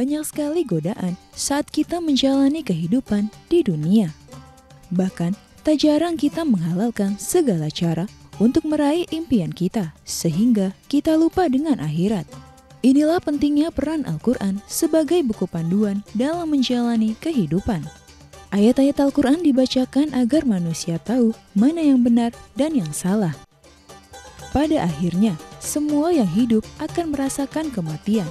banyak sekali godaan saat kita menjalani kehidupan di dunia. Bahkan, tak jarang kita menghalalkan segala cara untuk meraih impian kita, sehingga kita lupa dengan akhirat. Inilah pentingnya peran Al-Quran sebagai buku panduan dalam menjalani kehidupan. Ayat-ayat Al-Quran dibacakan agar manusia tahu mana yang benar dan yang salah. Pada akhirnya, semua yang hidup akan merasakan kematian.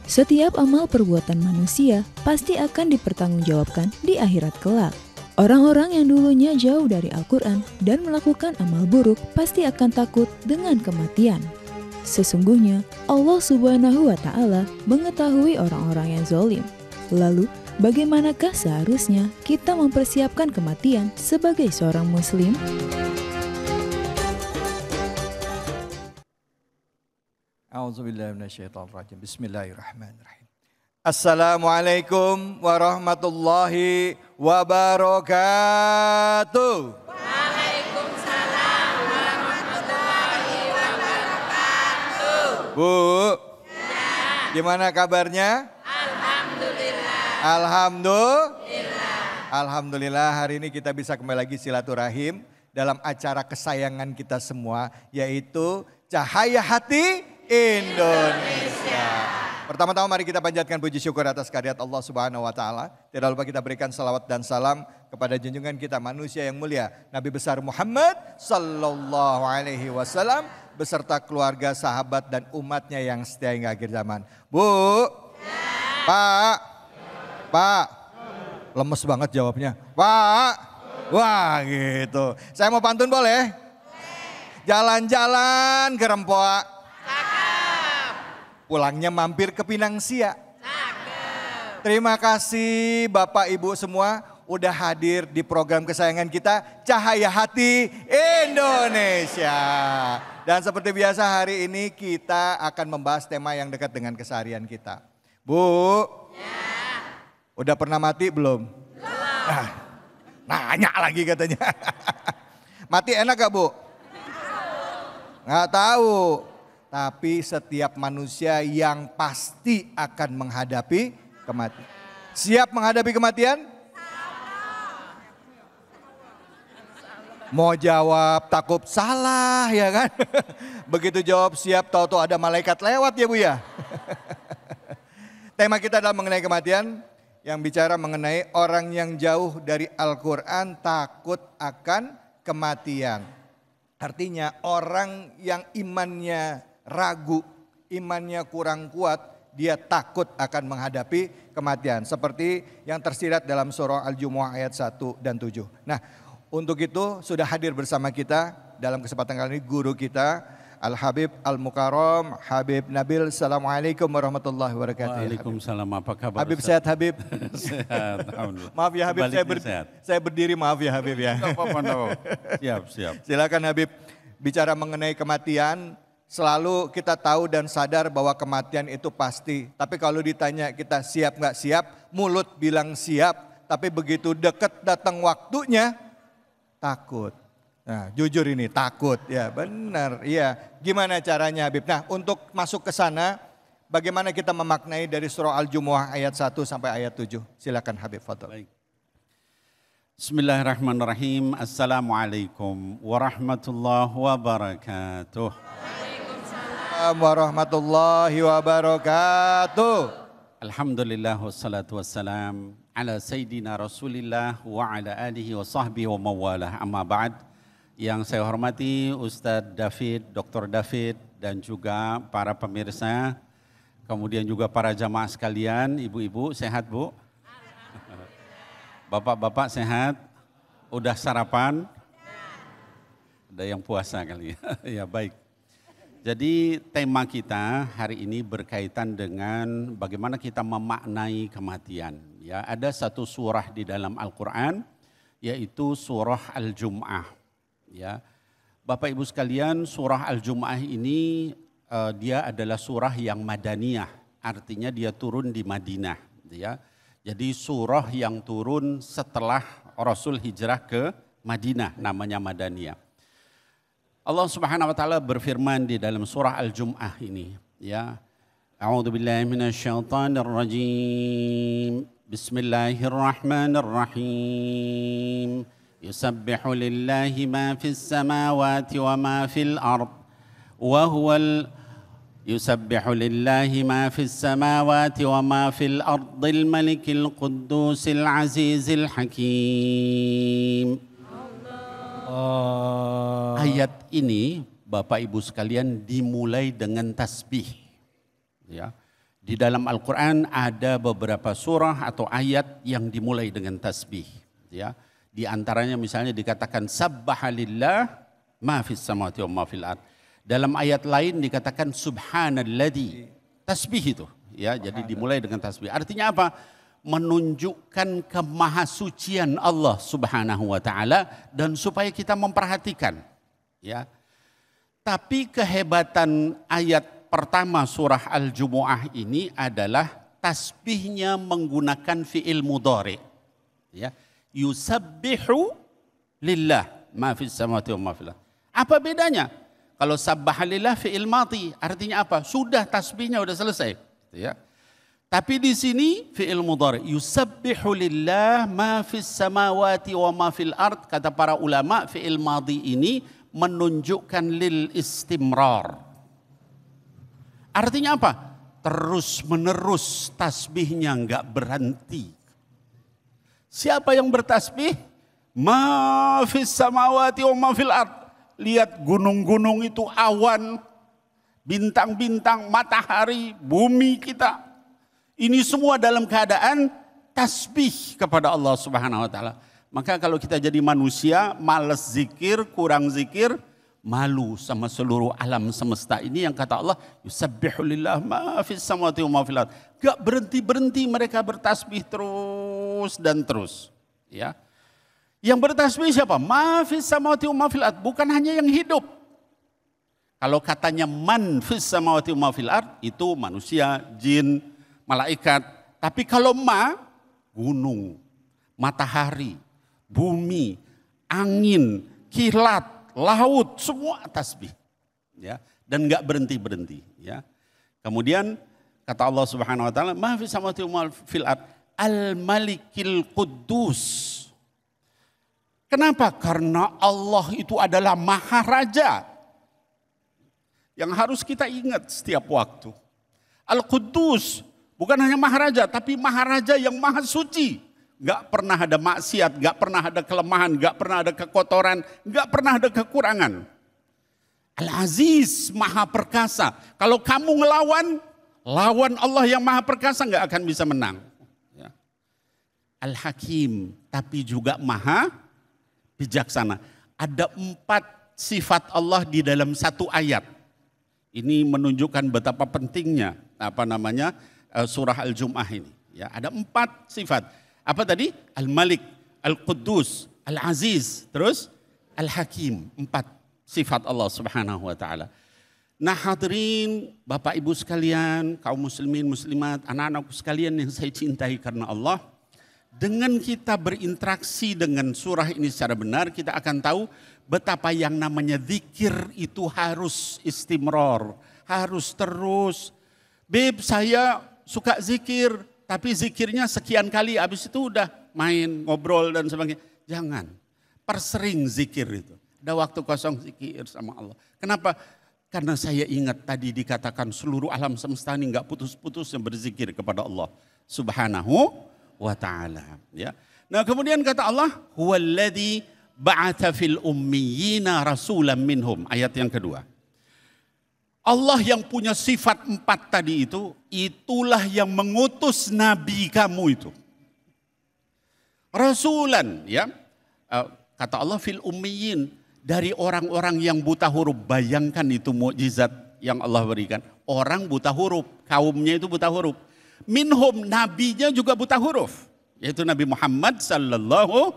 Setiap amal perbuatan manusia pasti akan dipertanggungjawabkan di akhirat kelak. Orang-orang yang dulunya jauh dari Al-Quran dan melakukan amal buruk pasti akan takut dengan kematian. Sesungguhnya, Allah Subhanahu wa Ta'ala mengetahui orang-orang yang zalim. Lalu, bagaimanakah seharusnya kita mempersiapkan kematian sebagai seorang Muslim? A'udzubillahiminasyaitonirrajim. Bismillahirrahmanirrahim. Assalamualaikum warahmatullahi wabarakatuh. Waalaikumsalam warahmatullahi wabarakatuh. Bu, gimana kabarnya? Alhamdulillah. Alhamdulillah hari ini kita bisa kembali lagi silaturahim dalam acara kesayangan kita semua, yaitu Cahaya Hati Indonesia. Pertama-tama mari kita panjatkan puji syukur atas kehadirat Allah Subhanahu wa Ta'ala. Tidak lupa kita berikan salawat dan salam kepada junjungan kita manusia yang mulia, Nabi besar Muhammad sallallahu alaihi wasallam beserta keluarga, sahabat dan umatnya yang setia hingga akhir zaman. Bu, Pak, lemes banget jawabnya. Pak, wah gitu. Saya mau pantun boleh? Jalan-jalan ke Rempoa. Pulangnya mampir ke Pinang Sia. Terima kasih Bapak Ibu semua udah hadir di program kesayangan kita Cahaya Hati Indonesia. Dan seperti biasa hari ini kita akan membahas tema yang dekat dengan keseharian kita. Bu, udah pernah mati belum? Belum. Nanya lagi katanya. Mati enak gak Bu? Nggak tahu. Tapi setiap manusia yang pasti akan menghadapi kematian. Siap menghadapi kematian? Mau jawab takut salah ya kan? Begitu jawab siap tahu-tahu ada malaikat lewat ya Bu ya. Tema kita adalah mengenai kematian, yang bicara mengenai orang yang jauh dari Al-Quran takut akan kematian. Artinya orang yang imannya ragu, imannya kurang kuat, dia takut akan menghadapi kematian. Seperti yang tersirat dalam surah Al-Jumu'ah ayat 1 dan 7. Nah, untuk itu sudah hadir bersama kita dalam kesempatan kali ini guru kita Al-Habib Al-Mukarram Habib Nabil. Assalamualaikum warahmatullahi wabarakatuh. Waalaikumsalam, apa kabar? Habib sehat Habib? Sehat, alhamdulillah. Maaf ya Habib, saya berdiri, maaf ya Habib ya. Tidak apa-apa, siap. Silakan Habib, bicara mengenai kematian. Selalu kita tahu dan sadar bahwa kematian itu pasti. Tapi kalau ditanya kita siap nggak siap, mulut bilang siap. Tapi begitu dekat datang waktunya, takut. Nah jujur ini takut, ya benar. Iya, gimana caranya Habib? Nah untuk masuk ke sana, bagaimana kita memaknai dari surah Al-Jumu'ah ayat 1 sampai ayat 7. Silakan Habib, fadhal. Baik. Bismillahirrahmanirrahim. Assalamualaikum warahmatullahi wabarakatuh. Warahmatullahi wabarakatuh. Alhamdulillah wassalatu wassalam ala sayyidina Rasulillah wa ala alihi wa sahbihi wa mawalah, amma ba'd. Yang saya hormati Ustadz David, Dr. David dan juga para pemirsa, kemudian juga para jamaah sekalian, ibu-ibu sehat Bu? Bapak-bapak sehat? Udah sarapan? Ada yang puasa kali ya? Ya baik. Jadi tema kita hari ini berkaitan dengan bagaimana kita memaknai kematian. Ya, ada satu surah di dalam Al-Quran yaitu surah Al-Jum'ah. Ya, Bapak Ibu sekalian, surah Al-Jum'ah ini dia adalah surah yang madaniyah, artinya dia turun di Madinah. Ya, jadi surah yang turun setelah Rasul hijrah ke Madinah, namanya Madaniyah. Allah Subhanahu wa taala berfirman di dalam surah Al-Jum'ah ini, ya. A'udzu billahi minasyaitonir rajim. Bismillahirrahmanirrahim. Yusabbihu lillahi ma fis samawati wa ma fil ard. Wa huwal yusabbihu lillahi ma fis samawati wa ma fil ardil malikil quddusil azizil hakim. Ayat ini Bapak Ibu sekalian dimulai dengan tasbih. Ya. Di dalam Al-Quran ada beberapa surah atau ayat yang dimulai dengan tasbih. Ya. Di antaranya misalnya dikatakan sabbaha lillah ma fis samawati wa ma fil ard. Dalam ayat lain dikatakan subhanalladzi. Tasbih itu. Ya, jadi dimulai dengan tasbih. Artinya apa? Menunjukkan kemahasucian Allah Subhanahu wa taala dan supaya kita memperhatikan. Ya. Tapi kehebatan ayat pertama surah Al-Jumu'ah ini adalah tasbihnya menggunakan fi'il mudhari. Ya. Yusabbihu lillah ma fis samawati wa ma fil ardh. Apa bedanya? Kalau sabbaha lillah fi'il madhi, artinya apa? Sudah tasbihnya sudah selesai. Ya. Tapi di sini fi'il mudhari. Yusabbihu lillah ma fis samawati wa ma fil ardh. Kata para ulama, fi'il madhi ini menunjukkan lil istimrar. Artinya apa? Terus menerus tasbihnya enggak berhenti. Siapa yang bertasbih? Ma fis samawati wa ma fil ard. Lihat gunung-gunung itu, awan, bintang-bintang, matahari, bumi kita. Ini semua dalam keadaan tasbih kepada Allah Subhanahu wa taala. Maka kalau kita jadi manusia, malas zikir, kurang zikir, malu sama seluruh alam semesta ini yang kata Allah, yusabbihu lillah ma fis samawati wa ma fil ard. Gak berhenti-berhenti mereka bertasbih terus dan terus. Ya. Yang bertasbih siapa? Ma fis samawati wa ma fil ard, bukan hanya yang hidup. Kalau katanya man fis samawati wa ma fil ard, itu manusia, jin, malaikat. Tapi kalau ma, gunung, matahari, bumi, angin, kilat, laut, semua tasbih. Ya, dan enggak berhenti-berhenti. Ya. Kemudian kata Allah Subhanahu wa taala, ma fis samawati wa ma fil ard, al-malikil quddus. Kenapa? Karena Allah itu adalah maharaja. Yang harus kita ingat setiap waktu. Al-Quddus, bukan hanya maharaja, tapi maharaja yang maha suci. Gak pernah ada maksiat, gak pernah ada kelemahan, gak pernah ada kekotoran, gak pernah ada kekurangan. Al-Aziz, maha perkasa. Kalau kamu lawan Allah yang maha perkasa gak akan bisa menang. Ya. Al-Hakim, tapi juga maha bijaksana. Ada 4 sifat Allah di dalam satu ayat. Ini menunjukkan betapa pentingnya surah Al-Jumu'ah ini. Ya, ada 4 sifat. Apa tadi? Al-Malik, Al-Quddus, Al-Aziz, terus Al-Hakim. 4 sifat Allah Subhanahu wa taala. Nah, hadirin, Bapak Ibu sekalian, kaum muslimin, muslimat, anak-anakku sekalian yang saya cintai karena Allah, dengan kita berinteraksi dengan surah ini secara benar, kita akan tahu betapa yang namanya zikir itu harus istimror, harus terus. Beb, saya suka zikir, tapi zikirnya sekian kali, habis itu udah main, ngobrol dan sebagainya. Jangan, persering zikir itu. Ada waktu kosong zikir sama Allah. Kenapa? Karena saya ingat tadi dikatakan seluruh alam semesta ini enggak putus-putus yang berzikir kepada Allah Subhanahu wa ta'ala. Ya. Nah, kemudian kata Allah, huwallazi ba'atha fil ummiyina rasulan minhum. Ayat yang kedua. Allah yang punya sifat 4 tadi itu, itulah yang mengutus nabi kamu itu. Rasulan, ya. Kata Allah fil ummiyin, dari orang-orang yang buta huruf. Bayangkan itu mukjizat yang Allah berikan. Orang buta huruf, kaumnya itu buta huruf. Minhum, nabinya juga buta huruf, yaitu Nabi Muhammad sallallahu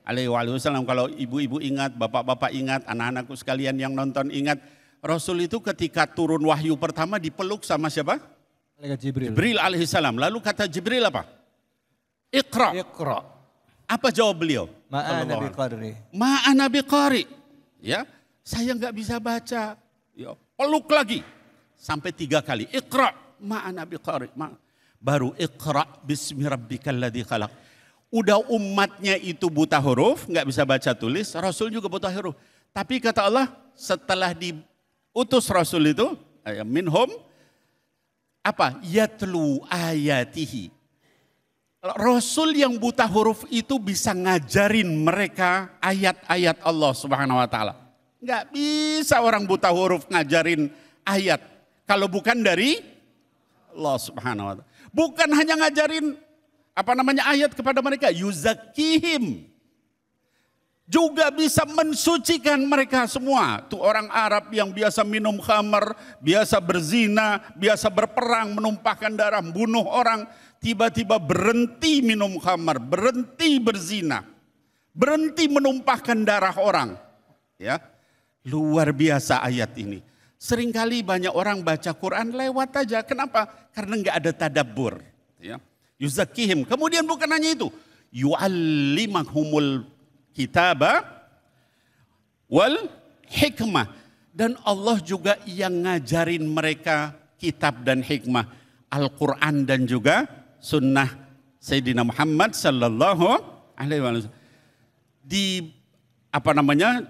alaihi wasallam. Kalau ibu-ibu ingat, bapak-bapak ingat, anak-anakku sekalian yang nonton ingat, Rasul itu ketika turun wahyu pertama dipeluk sama siapa? Jibril alaihissalam. Lalu kata Jibril apa? Iqra. Apa jawab beliau? Ma'ana biqari. Ma'ana biqari. Ya, saya nggak bisa baca. Ya, peluk lagi sampai 3 kali. Iqra. ma'ana biqari. Baru iqra bismi rabbikal ladzi khalaq. Udah umatnya itu buta huruf, nggak bisa baca tulis, Rasul juga buta huruf. Tapi kata Allah, setelah diutus Rasul itu, minhum, apa? Yatlu ayatihi. Rasul yang buta huruf itu bisa ngajarin mereka ayat-ayat Allah Subhanahu wa taala. Nggak bisa orang buta huruf ngajarin ayat kalau bukan dari Allah Subhanahu wa taala. Bukan hanya ngajarin ayat kepada mereka, yuzakkihim. Juga bisa mensucikan mereka semua. Tuh orang Arab yang biasa minum khamar, biasa berzina, biasa berperang, menumpahkan darah, bunuh orang, tiba-tiba berhenti minum khamar, berhenti berzina, berhenti menumpahkan darah orang. Ya, luar biasa ayat ini. Seringkali banyak orang baca Quran lewat aja. Kenapa? Karena nggak ada tadabbur. Ya. Yuzakkihim. Kemudian bukan hanya itu. Yu'allimahumul kitaba wal hikmah. Dan Allah juga yang ngajarin mereka kitab dan hikmah. Al-Quran dan juga sunnah Sayyidina Muhammad sallallahu alaihi wasallam.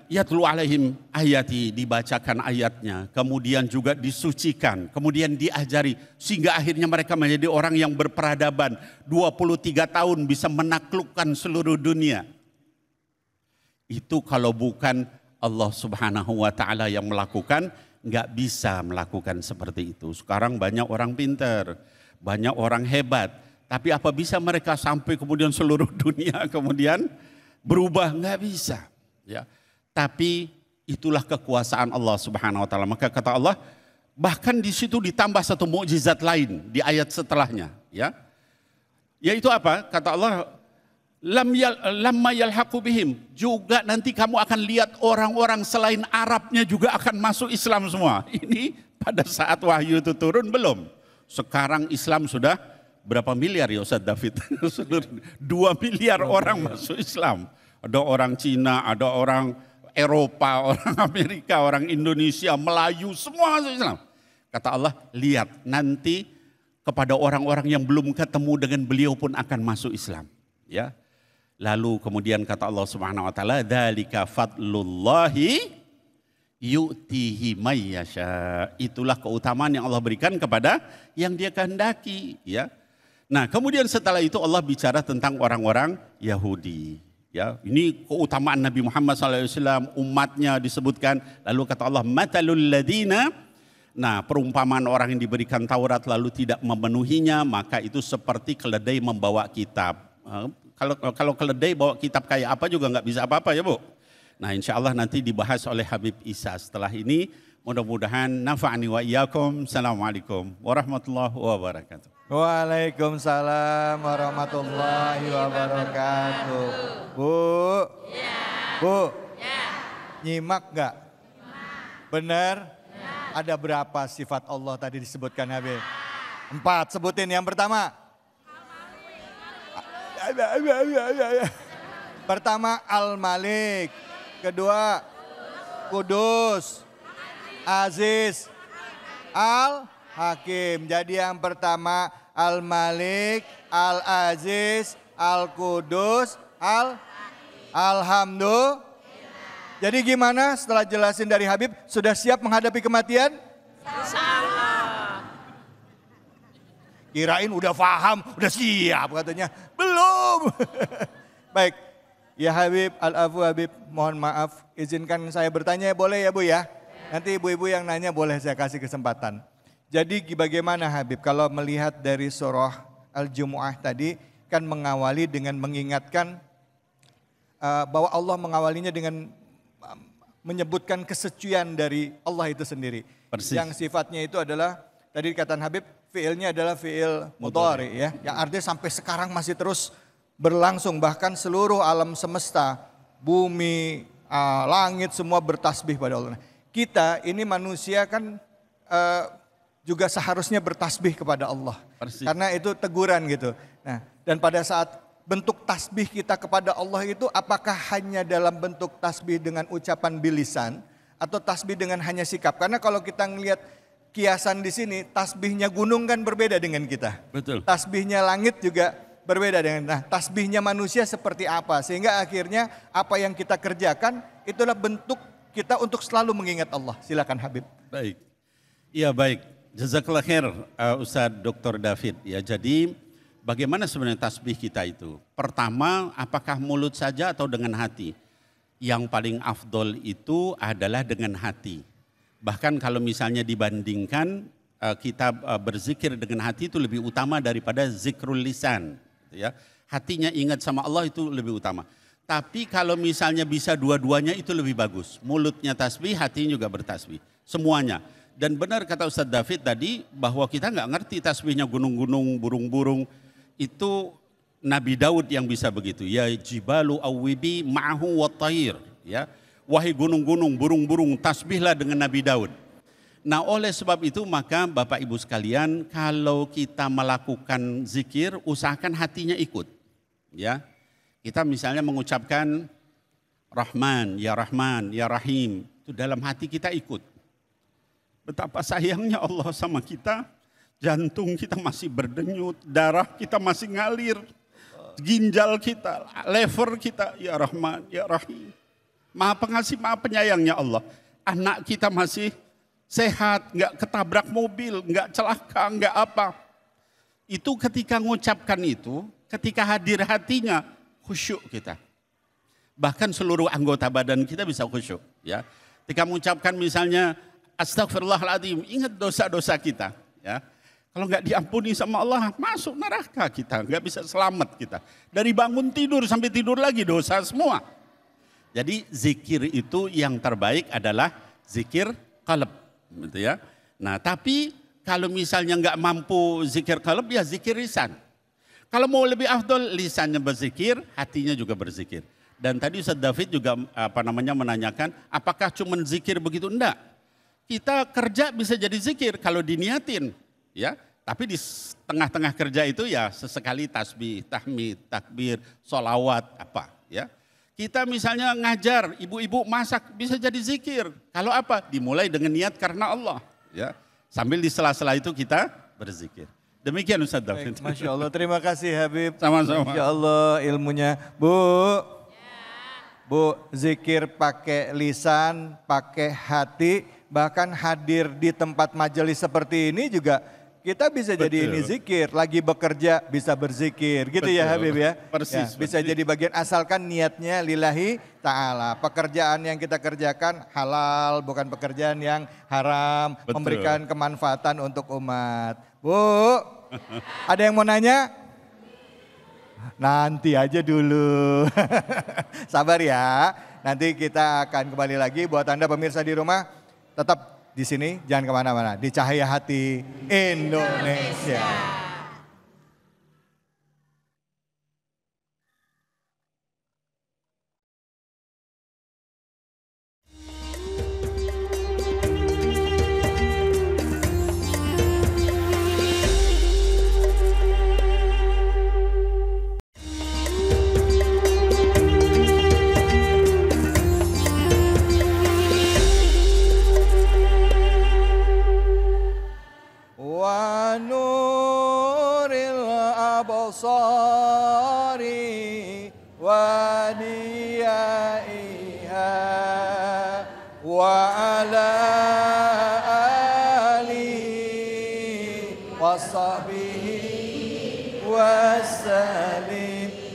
Yatlu alaihim ayati, dibacakan ayatnya, kemudian juga disucikan, kemudian diajari, sehingga akhirnya mereka menjadi orang yang berperadaban, 23 tahun bisa menaklukkan seluruh dunia. Itu kalau bukan Allah Subhanahu wa taala yang melakukan, nggak bisa melakukan seperti itu. Sekarang banyak orang pintar, banyak orang hebat, tapi apa bisa mereka sampai kemudian seluruh dunia kemudian berubah? Nggak bisa. Ya, tapi itulah kekuasaan Allah Subhanahu wa taala. Maka kata Allah, bahkan di situ ditambah satu mukjizat lain di ayat setelahnya, ya. Yaitu apa? Kata Allah, lamma yalhaqu bihim. Juga nanti kamu akan lihat orang-orang selain Arabnya juga akan masuk Islam semua. Ini pada saat wahyu itu turun belum? Sekarang Islam sudah berapa miliar ya Ustaz David? 2 miliar orang masuk Islam. Ada orang Cina, ada orang Eropa, orang Amerika, orang Indonesia, Melayu, semua masuk Islam. Kata Allah, lihat nanti kepada orang-orang yang belum ketemu dengan beliau pun akan masuk Islam. Ya. Lalu kemudian kata Allah Subhanahu wa taala, dzalika fadlullahi yu'tihi may yasha. Itulah keutamaan yang Allah berikan kepada yang Dia kehendaki, ya. Nah, kemudian setelah itu Allah bicara tentang orang-orang Yahudi. Ya, ini keutamaan Nabi Muhammad SAW, umatnya disebutkan. Lalu kata Allah, matalul ladina. Nah, perumpamaan orang yang diberikan Taurat lalu tidak memenuhinya, maka itu seperti keledai membawa kitab. Kalau keledai bawa kitab kayak apa juga nggak bisa apa-apa ya Bu. Nah, insya Allah nanti dibahas oleh Habib Isa setelah ini. Mudah-mudahan nafa'ani wa iyyakum. Assalamualaikum warahmatullahi wabarakatuh. Waalaikumsalam warahmatullahi wabarakatuh. Bu, Ya. Bu, Ya. nyimak gak? Benar? Ya. Ada berapa sifat Allah tadi disebutkan Habib? 4, sebutin yang pertama. Pertama Al-Malik, kedua Kudus, Aziz, Al-Hakim. Jadi yang pertama Al-Malik, Al-Aziz, Al-Kudus, Alhamdulillah. Jadi gimana setelah jelasin dari Habib, sudah siap menghadapi kematian? Sama. Kirain udah paham, udah siap katanya. Belum. Baik, ya Habib, Al-Afu Habib, mohon maaf. Izinkan saya bertanya boleh ya Bu ya? Nanti ibu-ibu yang nanya boleh saya kasih kesempatan. Jadi bagaimana Habib kalau melihat dari surah Al-Jumu'ah tadi kan mengawali dengan mengingatkan bahwa Allah mengawalinya dengan menyebutkan kesucian dari Allah itu sendiri. Persis. Yang sifatnya itu adalah tadi dikatakan Habib fiilnya adalah fiil mudhari ya. Yang artinya sampai sekarang masih terus berlangsung, bahkan seluruh alam semesta, bumi, langit semua bertasbih pada Allah. Kita ini manusia kan juga seharusnya bertasbih kepada Allah. Persis. Karena itu teguran gitu. Nah, dan pada saat bentuk tasbih kita kepada Allah itu apakah hanya dalam bentuk tasbih dengan ucapan bilisan atau tasbih dengan hanya sikap? Karena kalau kita ngelihat kiasan di sini, tasbihnya gunung kan berbeda dengan kita. Betul. Tasbihnya langit juga berbeda dengan, nah tasbihnya manusia seperti apa. Sehingga akhirnya apa yang kita kerjakan itulah bentuk kita untuk selalu mengingat Allah. Silakan Habib. Baik. Iya baik. Jazakallah khair Ustadz Dr. David. Ya, jadi bagaimana sebenarnya tasbih kita itu? Pertama, apakah mulut saja atau dengan hati? Yang paling afdol itu adalah dengan hati. Bahkan kalau misalnya dibandingkan kita berzikir dengan hati itu lebih utama daripada zikrul lisan. Ya. Hatinya ingat sama Allah itu lebih utama. Tapi kalau misalnya bisa dua-duanya itu lebih bagus. Mulutnya tasbih, hatinya juga bertasbih. Semuanya. Dan benar kata Ustadz David tadi bahwa kita nggak ngerti tasbihnya gunung-gunung, burung-burung. Itu Nabi Daud yang bisa begitu. Ya jibalu awwibi ma'ahu wa tayir. Ya. Wahai gunung-gunung, burung-burung, tasbihlah dengan Nabi Daud. Nah oleh sebab itu maka Bapak Ibu sekalian, kalau kita melakukan zikir, usahakan hatinya ikut. Ya, kita misalnya mengucapkan Rahman, Ya Rahim, itu dalam hati kita ikut. Betapa sayangnya Allah sama kita, jantung kita masih berdenyut, darah kita masih ngalir, ginjal kita, lever kita, Ya Rahman, Ya Rahim. Maha pengasih, maha penyayangnya Allah. Anak kita masih sehat, nggak ketabrak mobil, nggak celaka, nggak apa. Itu ketika mengucapkan itu, ketika hadir hatinya, khusyuk kita. Bahkan seluruh anggota badan kita bisa khusyuk. Ya. Ketika mengucapkan misalnya, Astagfirullahaladzim, ingat dosa-dosa kita. Ya. Kalau nggak diampuni sama Allah, masuk neraka kita, nggak bisa selamat kita. Dari bangun tidur sampai tidur lagi dosa semua. Jadi zikir itu yang terbaik adalah zikir qalb, gitu ya. Nah, tapi kalau misalnya nggak mampu zikir qalb, ya zikir lisan. Kalau mau lebih afdol, lisannya berzikir, hatinya juga berzikir. Dan tadi Ustadz David juga menanyakan, apakah cuma zikir begitu? Enggak. Kita kerja bisa jadi zikir kalau diniatin, ya. Tapi di tengah-tengah kerja itu ya sesekali tasbih, tahmid, takbir, sholawat, apa, ya. Kita misalnya ngajar, ibu-ibu masak bisa jadi zikir. Kalau apa? Dimulai dengan niat karena Allah. Ya. Sambil di sela-sela itu kita berzikir. Demikian Ustadz David. Masya Allah, terima kasih Habib. Sama-sama. Masya Allah ilmunya. Bu, zikir pakai lisan, pakai hati, bahkan hadir di tempat majelis seperti ini juga kita bisa jadi ini zikir, lagi bekerja bisa berzikir, gitu. Betul. Ya Habib ya. Persis. Ya, bisa jadi bagian asalkan niatnya lillahi ta'ala. Pekerjaan yang kita kerjakan halal, bukan pekerjaan yang haram. Betul. Memberikan kemanfaatan untuk umat. Bu, ada yang mau nanya? Nanti aja dulu. Sabar ya, nanti kita akan kembali lagi. Buat Anda pemirsa di rumah, tetap di sini, jangan kemana-mana. Di Cahaya Hati Indonesia.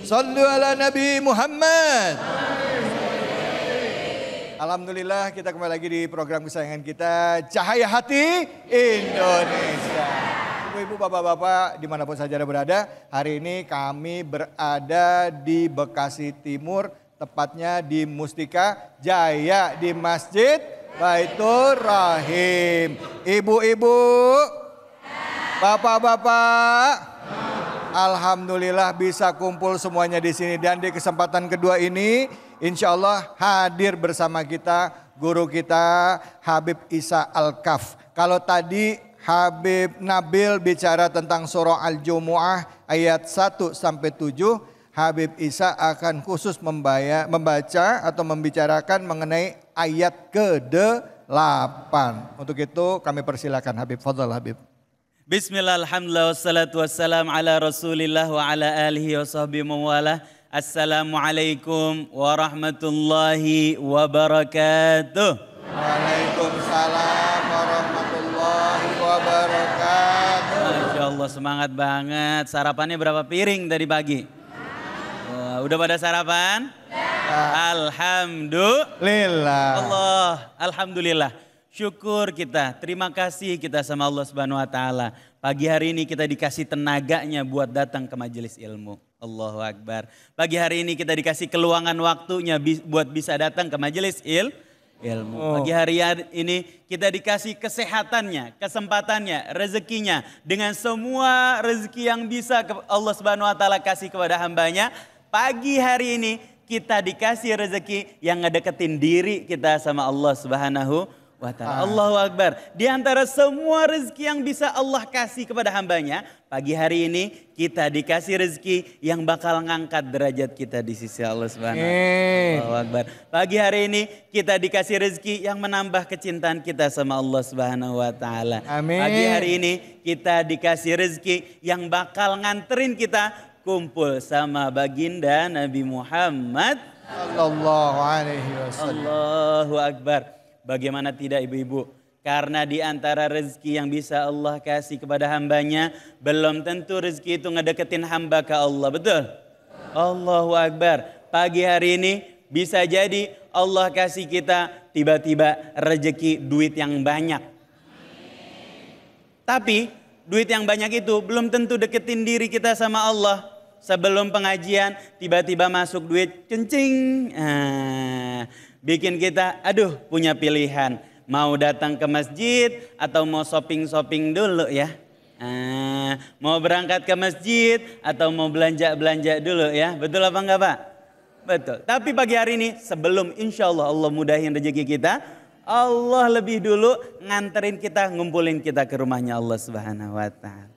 Sallu ala Nabi Muhammad. Alhamdulillah kita kembali lagi di program kesayangan kita Cahaya Hati Indonesia. Ibu-ibu, bapak-bapak dimanapun saja berada, hari ini kami berada di Bekasi Timur, tepatnya di Mustika Jaya di Masjid Baitur Rahim. Ibu-ibu, bapak-bapak, alhamdulillah bisa kumpul semuanya di sini, dan di kesempatan kedua ini insya Allah hadir bersama kita guru kita Habib Isa Al-Kaf. Kalau tadi Habib Nabil bicara tentang surah Al-Jumu'ah ayat 1 sampai 7, Habib Isa akan khusus membaca atau membicarakan mengenai ayat ke-8. 8. Untuk itu kami persilakan Habib. Fadhal Habib. Bismillah, alhamdulillah, wassalatu wassalam ala rasulillah wa ala alihi wa sahbihi mawalah. Assalamualaikum warahmatullahi wabarakatuh. Waalaikumsalam warahmatullahi wabarakatuh. Masya Allah, semangat banget. Sarapannya berapa piring tadi pagi? Wah, udah pada sarapan? Alhamdulillah. Alhamdulillah. Syukur kita, terima kasih kita sama Allah Subhanahu wa taala. Pagi hari ini kita dikasih tenaganya buat datang ke majelis ilmu. Allahu Akbar. Pagi hari ini kita dikasih keluangan waktunya buat bisa datang ke majelis ilmu. Pagi hari ini kita dikasih kesehatannya, kesempatannya, rezekinya. Dengan semua rezeki yang bisa Allah Subhanahu wa taala kasih kepada hambanya. Pagi hari ini kita dikasih rezeki yang ngedeketin diri kita sama Allah Subhanahu wa ta'ala. Allahu Akbar. Di antara semua rezeki yang bisa Allah kasih kepada hambanya, pagi hari ini kita dikasih rezeki yang bakal ngangkat derajat kita di sisi Allah Subhanahu wa ta'ala. Allahu Akbar. Pagi hari ini kita dikasih rezeki yang menambah kecintaan kita sama Allah Subhanahu wa ta'ala. Pagi hari ini kita dikasih rezeki yang bakal nganterin kita kumpul sama baginda Nabi Muhammad sallallahu alaihi wasallam. Allahu Akbar. Bagaimana tidak ibu-ibu? Karena di antara rezeki yang bisa Allah kasih kepada hambanya, belum tentu rezeki itu ngedeketin hamba ke Allah. Betul? Allahu Akbar. Pagi hari ini bisa jadi Allah kasih kita tiba-tiba rezeki duit yang banyak. Tapi duit yang banyak itu belum tentu deketin diri kita sama Allah. Sebelum pengajian tiba-tiba masuk duit kencing. Bikin kita punya pilihan. Mau datang ke masjid atau mau shopping-shopping dulu ya. Mau berangkat ke masjid atau mau belanja-belanja dulu ya. Betul apa enggak Pak? Betul. Tapi pagi hari ini sebelum insya Allah Allah mudahin rezeki kita. Allah lebih dulu nganterin kita, ngumpulin kita ke rumahnya Allah Subhanahu wa ta'ala.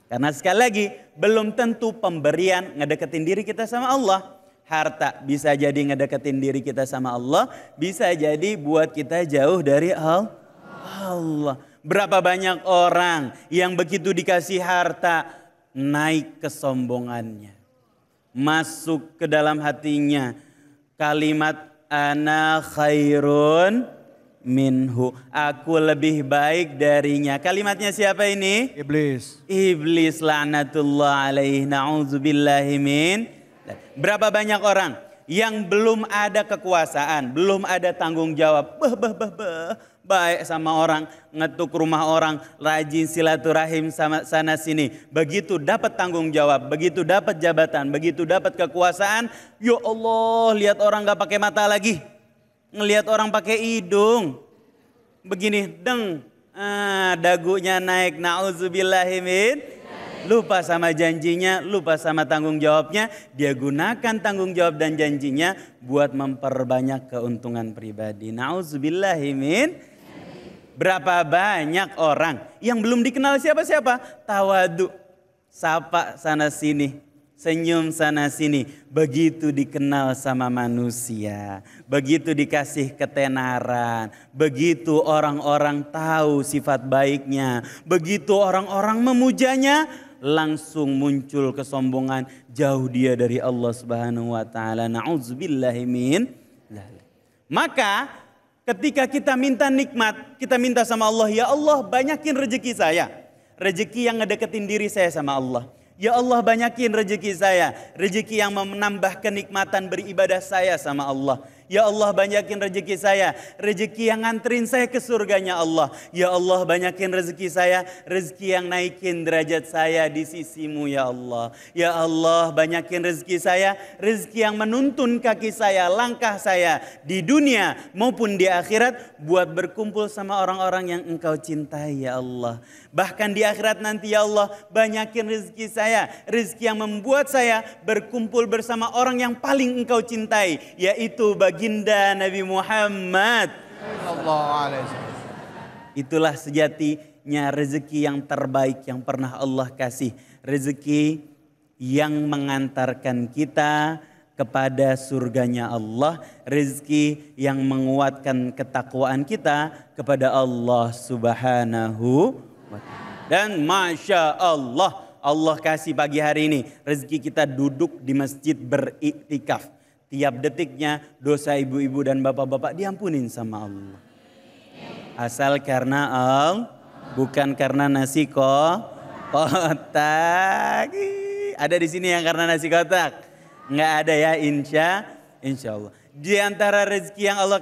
Karena sekali lagi belum tentu pemberian ngedeketin diri kita sama Allah. Harta bisa jadi ngedeketin diri kita sama Allah. Bisa jadi buat kita jauh dari Allah. Berapa banyak orang yang begitu dikasih harta naik kesombongannya. Masuk ke dalam hatinya kalimat ana khairun minhu. Aku lebih baik darinya. Kalimatnya siapa ini? Iblis. Iblis laknatullah alaihi na'udzubillahi min. Berapa banyak orang yang belum ada kekuasaan, belum ada tanggung jawab. Baik sama orang, ngetuk rumah orang, rajin silaturahim sama sana sini. Begitu dapat tanggung jawab, begitu dapat jabatan, begitu dapat kekuasaan. Ya Allah, lihat orang gak pakai mata lagi. Ngelihat orang pakai hidung. Begini, dagunya naik, na'udzubillahimin. Lupa sama janjinya, lupa sama tanggung jawabnya. Dia gunakan tanggung jawab dan janjinya buat memperbanyak keuntungan pribadi. Na'udzubillahimin. Berapa banyak orang yang belum dikenal siapa-siapa. Tawadu, sapa sana sini. Senyum sana sini, begitu dikenal sama manusia, begitu dikasih ketenaran, begitu orang-orang tahu sifat baiknya, begitu orang-orang memujanya, langsung muncul kesombongan, jauh dia dari Allah Subhanahu wa taala. Na'udzubillahimin. Maka ketika kita minta nikmat, kita minta sama Allah, ya Allah banyakin rezeki saya. Rezeki yang ngedeketin diri saya sama Allah. Ya Allah banyakin rezeki saya, rezeki yang menambah kenikmatan beribadah saya sama Allah. Ya Allah banyakin rezeki saya, rezeki yang nganterin saya ke surganya Allah. Ya Allah banyakin rezeki saya, rezeki yang naikin derajat saya di sisimu ya Allah. Ya Allah banyakin rezeki saya, rezeki yang menuntun kaki saya, langkah saya di dunia maupun di akhirat buat berkumpul sama orang-orang yang Engkau cintai ya Allah. Bahkan di akhirat nanti ya Allah banyakin rezeki saya, rezeki yang membuat saya berkumpul bersama orang yang paling Engkau cintai, yaitu baginda Nabi Muhammad. Itulah sejatinya rezeki yang terbaik yang pernah Allah kasih. Rezeki yang mengantarkan kita kepada surganya Allah, rezeki yang menguatkan ketakwaan kita kepada Allah Subhanahu wa Ta'ala. Dan Masya Allah, Allah kasih pagi hari ini rezeki kita duduk di masjid beriktikaf. Tiap detiknya dosa ibu-ibu dan bapak-bapak diampunin sama Allah. Asal karena bukan karena nasi kotak. Ada di sini yang karena nasi kotak? Nggak ada ya, insya Allah. Di antara rezeki yang Allah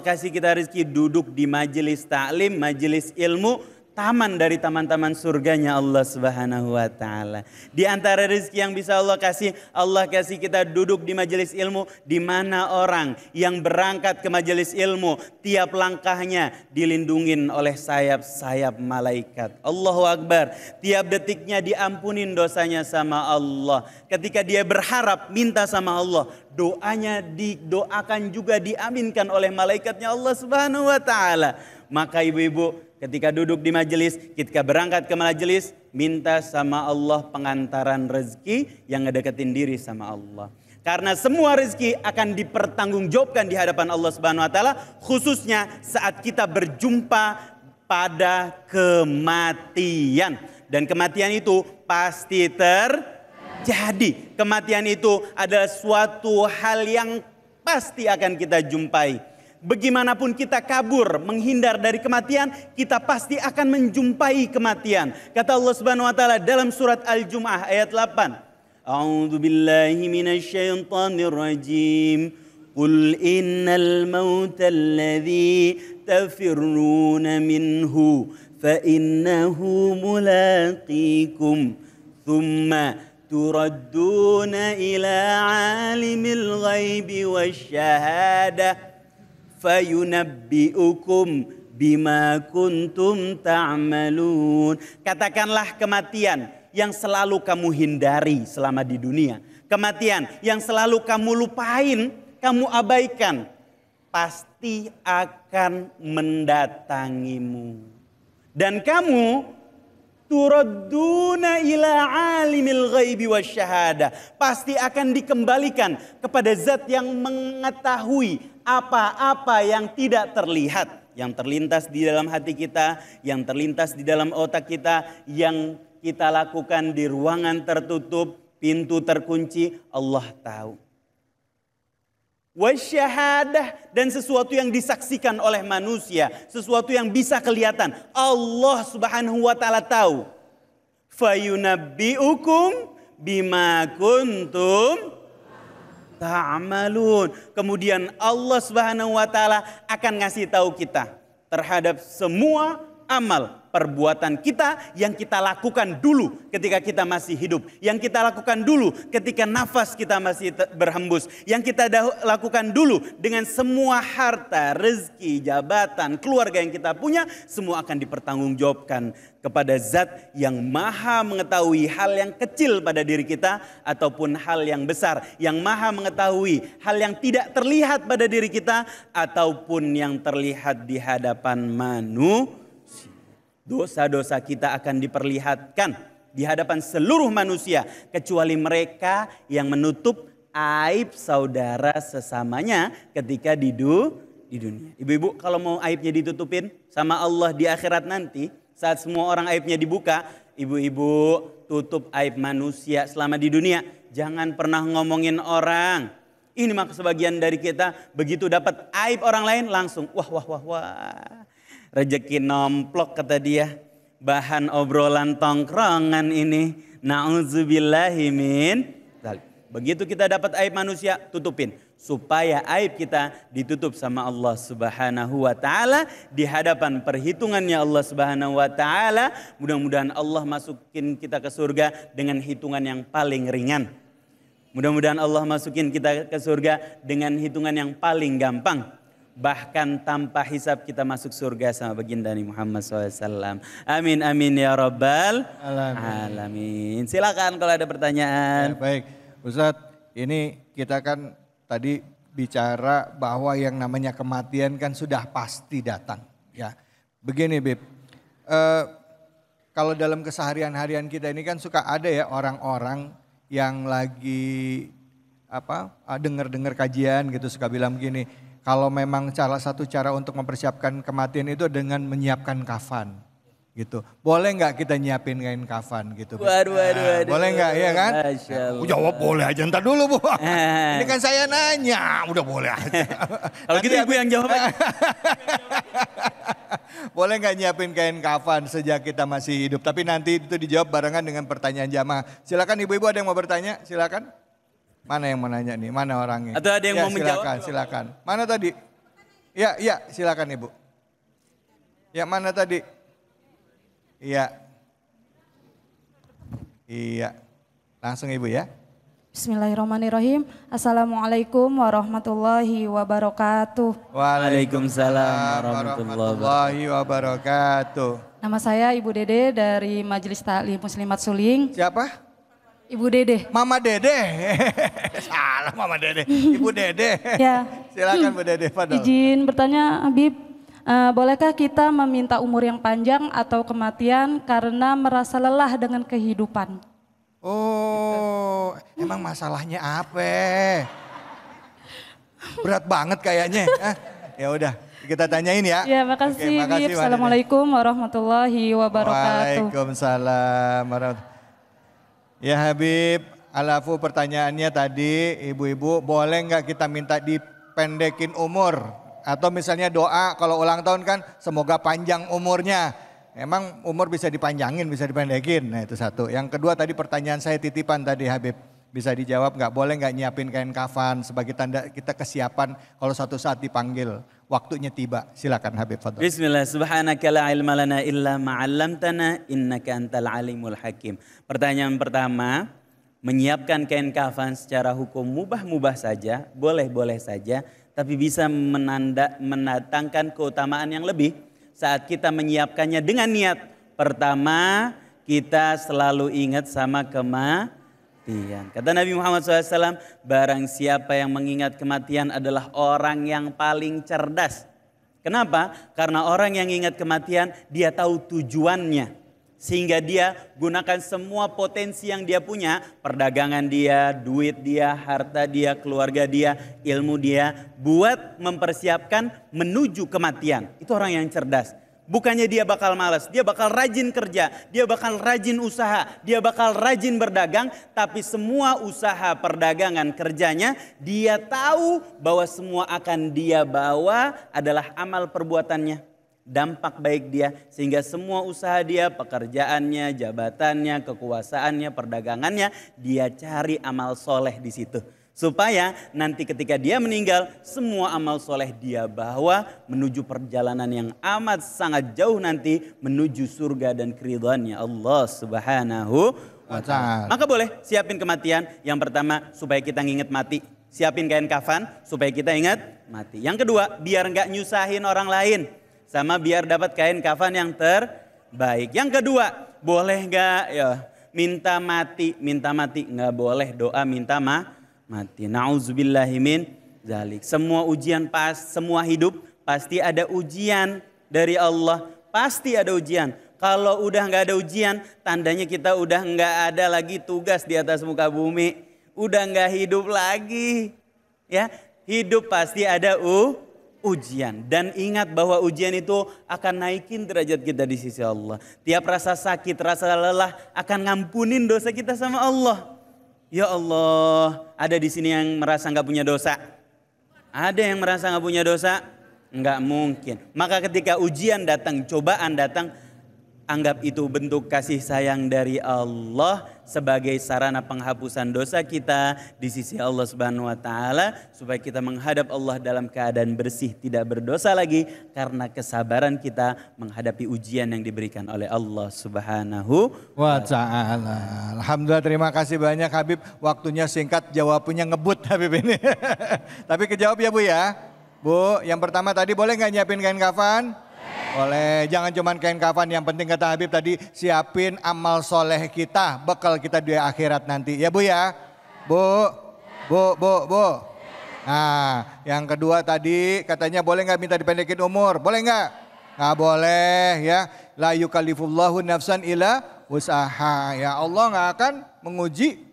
kasih kita rezeki duduk di majelis taklim, majelis ilmu, taman dari taman-taman surganya Allah Subhanahu wa Ta'ala. Di antara rezeki yang bisa Allah kasih kita duduk di majelis ilmu, di mana orang yang berangkat ke majelis ilmu tiap langkahnya dilindungin oleh sayap-sayap malaikat. Allahu Akbar. Tiap detiknya diampunin dosanya sama Allah. Ketika dia berharap minta sama Allah, doanya didoakan juga diaminkan oleh malaikatnya Allah Subhanahu wa Ta'ala. Maka ibu-ibu, ketika duduk di majelis, ketika berangkat ke majelis, minta sama Allah pengantaran rezeki yang ngedeketin diri sama Allah. Karena semua rezeki akan dipertanggungjawabkan di hadapan Allah Subhanahu wa Ta'ala, khususnya saat kita berjumpa pada kematian. Dan kematian itu pasti terjadi. Kematian itu adalah suatu hal yang pasti akan kita jumpai. Bagaimanapun kita kabur, menghindar dari kematian, kita pasti akan menjumpai kematian. Kata Allah Subhanahu wa Ta'ala dalam surat Al-Jumu'ah ayat 8. A'udzu billahi minasyaitonir rajim. Qul innal mauta alladzi tafirruna minhu fa innahu mulaqikum thumma turadduna ila alimil ghaibi wasyahadah fayunabbi'ukum bima kuntum ta'malun. Katakanlah kematian yang selalu kamu hindari selama di dunia. Kematian yang selalu kamu lupain, kamu abaikan. Pasti akan mendatangimu. Dan kamu turadduna ila alimil ghaibi wasyahadah. Pasti akan dikembalikan kepada zat yang mengetahui apa-apa yang tidak terlihat, yang terlintas di dalam hati kita, yang terlintas di dalam otak kita, yang kita lakukan di ruangan tertutup, pintu terkunci, Allah tahu. Wasyahadah, dan sesuatu yang disaksikan oleh manusia, sesuatu yang bisa kelihatan, Allah Subhanahu wa Ta'ala tahu. Fayunabbi'ukum bima kuntum ta'malun. Kemudian Allah Subhanahu wa Ta'ala akan ngasih tahu kita terhadap semua amal perbuatan kita yang kita lakukan dulu ketika kita masih hidup, yang kita lakukan dulu ketika nafas kita masih berhembus, yang kita lakukan dulu dengan semua harta, rezeki, jabatan, keluarga yang kita punya, semua akan dipertanggungjawabkan kepada zat yang maha mengetahui hal yang kecil pada diri kita ataupun hal yang besar, yang maha mengetahui hal yang tidak terlihat pada diri kita ataupun yang terlihat di hadapan manusia. Dosa-dosa kita akan diperlihatkan di hadapan seluruh manusia kecuali mereka yang menutup aib saudara sesamanya ketika di dunia. Ibu-ibu, kalau mau aibnya ditutupin sama Allah di akhirat nanti, saat semua orang aibnya dibuka, ibu-ibu tutup aib manusia selama di dunia. Jangan pernah ngomongin orang. Ini maka sebagian dari kita begitu dapat aib orang lain langsung wah. Rezeki nomplok kata dia. Bahan obrolan tongkrongan ini. Na'udzubillahi min dzalik. Begitu kita dapat aib manusia, tutupin. Supaya aib kita ditutup sama Allah Subhanahu wa Ta'ala. Di hadapan perhitungannya Allah Subhanahu wa Ta'ala. Mudah-mudahan Allah masukin kita ke surga dengan hitungan yang paling ringan. Mudah-mudahan Allah masukin kita ke surga dengan hitungan yang paling gampang. Bahkan tanpa hisab kita masuk surga sama baginda Muhammad SAW. Amin amin ya rabbal alamin. Silakan kalau ada pertanyaan. Ya, baik, Ustadz, ini kita kan tadi bicara bahwa yang namanya kematian kan sudah pasti datang. Ya, begini Beb, kalau dalam keseharian-harian kita ini kan suka ada ya orang-orang yang lagi dengar kajian gitu suka bilang begini, kalau memang salah satu cara untuk mempersiapkan kematian itu dengan menyiapkan kafan gitu. Boleh nggak kita nyiapin kain kafan gitu? Waduh. Boleh nggak ya kan? Masya Allah. Jawab boleh aja, ntar dulu Bu. Ini kan saya nanya, udah boleh aja. Kalau gitu ibu yang jawab aja. Boleh nggak nyiapin kain kafan sejak kita masih hidup? Tapi nanti itu dijawab barengan dengan pertanyaan jamaah. Silakan ibu-ibu, ada yang mau bertanya? Silakan. Mana yang mau nanya nih? Mana orangnya? Atau ada yang mau menjawab? Silakan. Mana tadi? Ya, silakan ibu. Ya, mana tadi? Iya. Langsung ibu ya. Bismillahirrahmanirrahim. Assalamualaikum warahmatullahi wabarakatuh. Waalaikumsalam warahmatullahi wabarakatuh. Nama saya Ibu Dede dari Majelis Taklim Muslimat Suling. Siapa? Ibu Dede. Mama Dede. Salah Mama Dede. Ibu Dede. Ya. Silakan Bu Dede. Fadol. Izin bertanya Habib, bolehkah kita meminta umur yang panjang atau kematian karena merasa lelah dengan kehidupan? Oh, emang masalahnya apa? Berat banget kayaknya. Ya udah, kita tanyain ya. Ya, makasih, Oke, makasih Habib. Assalamualaikum warahmatullahi wabarakatuh. Waalaikumsalam warahmatullahi. Ya Habib, alafu pertanyaannya tadi, ibu-ibu boleh nggak kita minta dipendekin umur? Atau misalnya doa kalau ulang tahun kan semoga panjang umurnya. Emang umur bisa dipanjangin, bisa dipendekin. Nah itu satu. Yang kedua tadi pertanyaan saya titipan tadi Habib. Bisa dijawab nggak? Boleh nggak nyiapin kain kafan sebagai tanda kita kesiapan kalau suatu saat dipanggil. Waktunya tiba. Silakan Habib. Fadol. Bismillah, subhanaka la ilma lana illa ma'allamtana innaka antal alimul hakim. Pertanyaan pertama, menyiapkan kain kafan secara hukum mubah-mubah saja, boleh-boleh saja. Tapi bisa mendatangkan keutamaan yang lebih saat kita menyiapkannya dengan niat. Pertama, kita selalu ingat sama kematian. Kata Nabi Muhammad SAW, barang siapa yang mengingat kematian adalah orang yang paling cerdas. Kenapa? Karena orang yang ingat kematian, dia tahu tujuannya. Sehingga dia gunakan semua potensi yang dia punya, perdagangan dia, duit dia, harta dia, keluarga dia, ilmu dia, buat mempersiapkan menuju kematian. Itu orang yang cerdas. Bukannya dia bakal malas, dia bakal rajin kerja, dia bakal rajin usaha, dia bakal rajin berdagang, tapi semua usaha perdagangan kerjanya dia tahu bahwa semua akan dia bawa adalah amal perbuatannya. Dampak baik dia sehingga semua usaha dia, pekerjaannya, jabatannya, kekuasaannya, perdagangannya dia cari amal soleh di situ. Supaya nanti ketika dia meninggal semua amal soleh dia bawa menuju perjalanan yang amat sangat jauh nanti menuju surga dan keridhaannya Allah Subhanahu wa ta'ala. Maka boleh siapin kematian. Yang pertama supaya kita nginget mati. Siapin kain kafan supaya kita ingat mati. Yang kedua biar nggak nyusahin orang lain. Sama biar dapat kain kafan yang terbaik. Yang kedua, boleh nggak ya minta mati nggak boleh doa minta mati. Nauzubillahi min dzalik. Semua ujian semua hidup pasti ada ujian dari Allah, pasti ada ujian. Kalau udah nggak ada ujian, tandanya kita udah nggak ada lagi tugas di atas muka bumi, udah nggak hidup lagi. Ya, hidup pasti ada ujian. Dan ingat bahwa ujian itu akan naikin derajat kita di sisi Allah. Tiap rasa sakit, rasa lelah akan ngampunin dosa kita sama Allah. Ya Allah, ada di sini yang merasa nggak punya dosa? Ada yang merasa nggak punya dosa? Nggak mungkin. Maka ketika ujian datang, cobaan datang, anggap itu bentuk kasih sayang dari Allah sebagai sarana penghapusan dosa kita di sisi Allah Subhanahu wa taala supaya kita menghadap Allah dalam keadaan bersih, tidak berdosa lagi karena kesabaran kita menghadapi ujian yang diberikan oleh Allah Subhanahu wa ta'ala. Alhamdulillah, terima kasih banyak Habib. Waktunya singkat, jawabnya ngebut Habib ini. Tapi kejawab ya Bu ya. Bu, yang pertama tadi boleh nggak nyiapin kain kafan? Boleh, jangan cuma kain kafan, yang penting kata Habib tadi siapin amal soleh kita, bekal kita di akhirat nanti. Ya Bu ya? Bu. Nah, yang kedua tadi katanya boleh nggak minta dipendekin umur? Boleh nggak? Nggak boleh ya. La yukallifullahu nafsan illa wus'aha. Ya Allah nggak akan menguji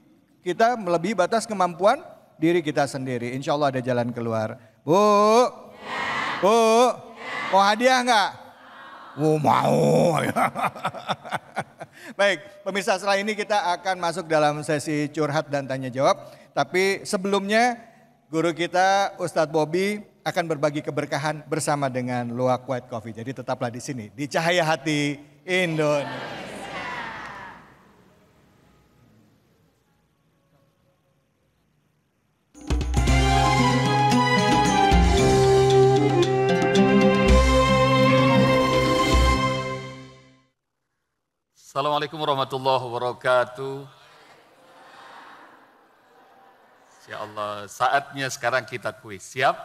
kita melebihi batas kemampuan diri kita sendiri. Insya Allah ada jalan keluar. Bu, Bu, mau hadiah nggak? Mau. Baik, pemirsa, setelah ini kita akan masuk dalam sesi curhat dan tanya jawab. Tapi sebelumnya guru kita Ustadz Bobby akan berbagi keberkahan bersama dengan Luwak White Coffee. Jadi tetaplah di sini di Cahaya Hati Indonesia. Assalamualaikum warahmatullahi wabarakatuh. Ya Allah, saatnya sekarang kita kuis. Siap?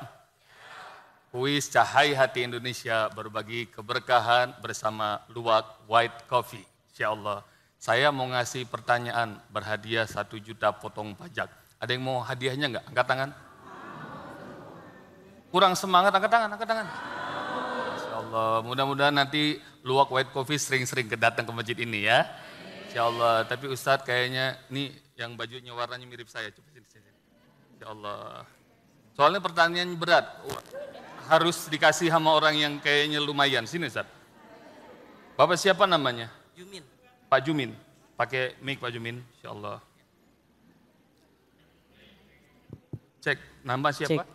Kuis Cahaya Hati Indonesia berbagi keberkahan bersama Luwak White Coffee. Insya Allah. Saya mau ngasih pertanyaan berhadiah 1 juta potong pajak. Ada yang mau hadiahnya enggak? Angkat tangan. Kurang semangat, angkat tangan, angkat tangan. Insya Allah, mudah-mudahan nanti Luwak White Coffee sering-sering datang ke masjid ini ya. Insya Allah, tapi Ustadz kayaknya ini yang bajunya warnanya mirip saya. Coba sini. Insya Allah. Soalnya pertanyaan berat, harus dikasih sama orang yang kayaknya lumayan. Sini Ustadz. Bapak siapa namanya? Jumin. Pak Jumin. Pakai mic Pak Jumin, Insya Allah. Cek, nama siapa? Cek.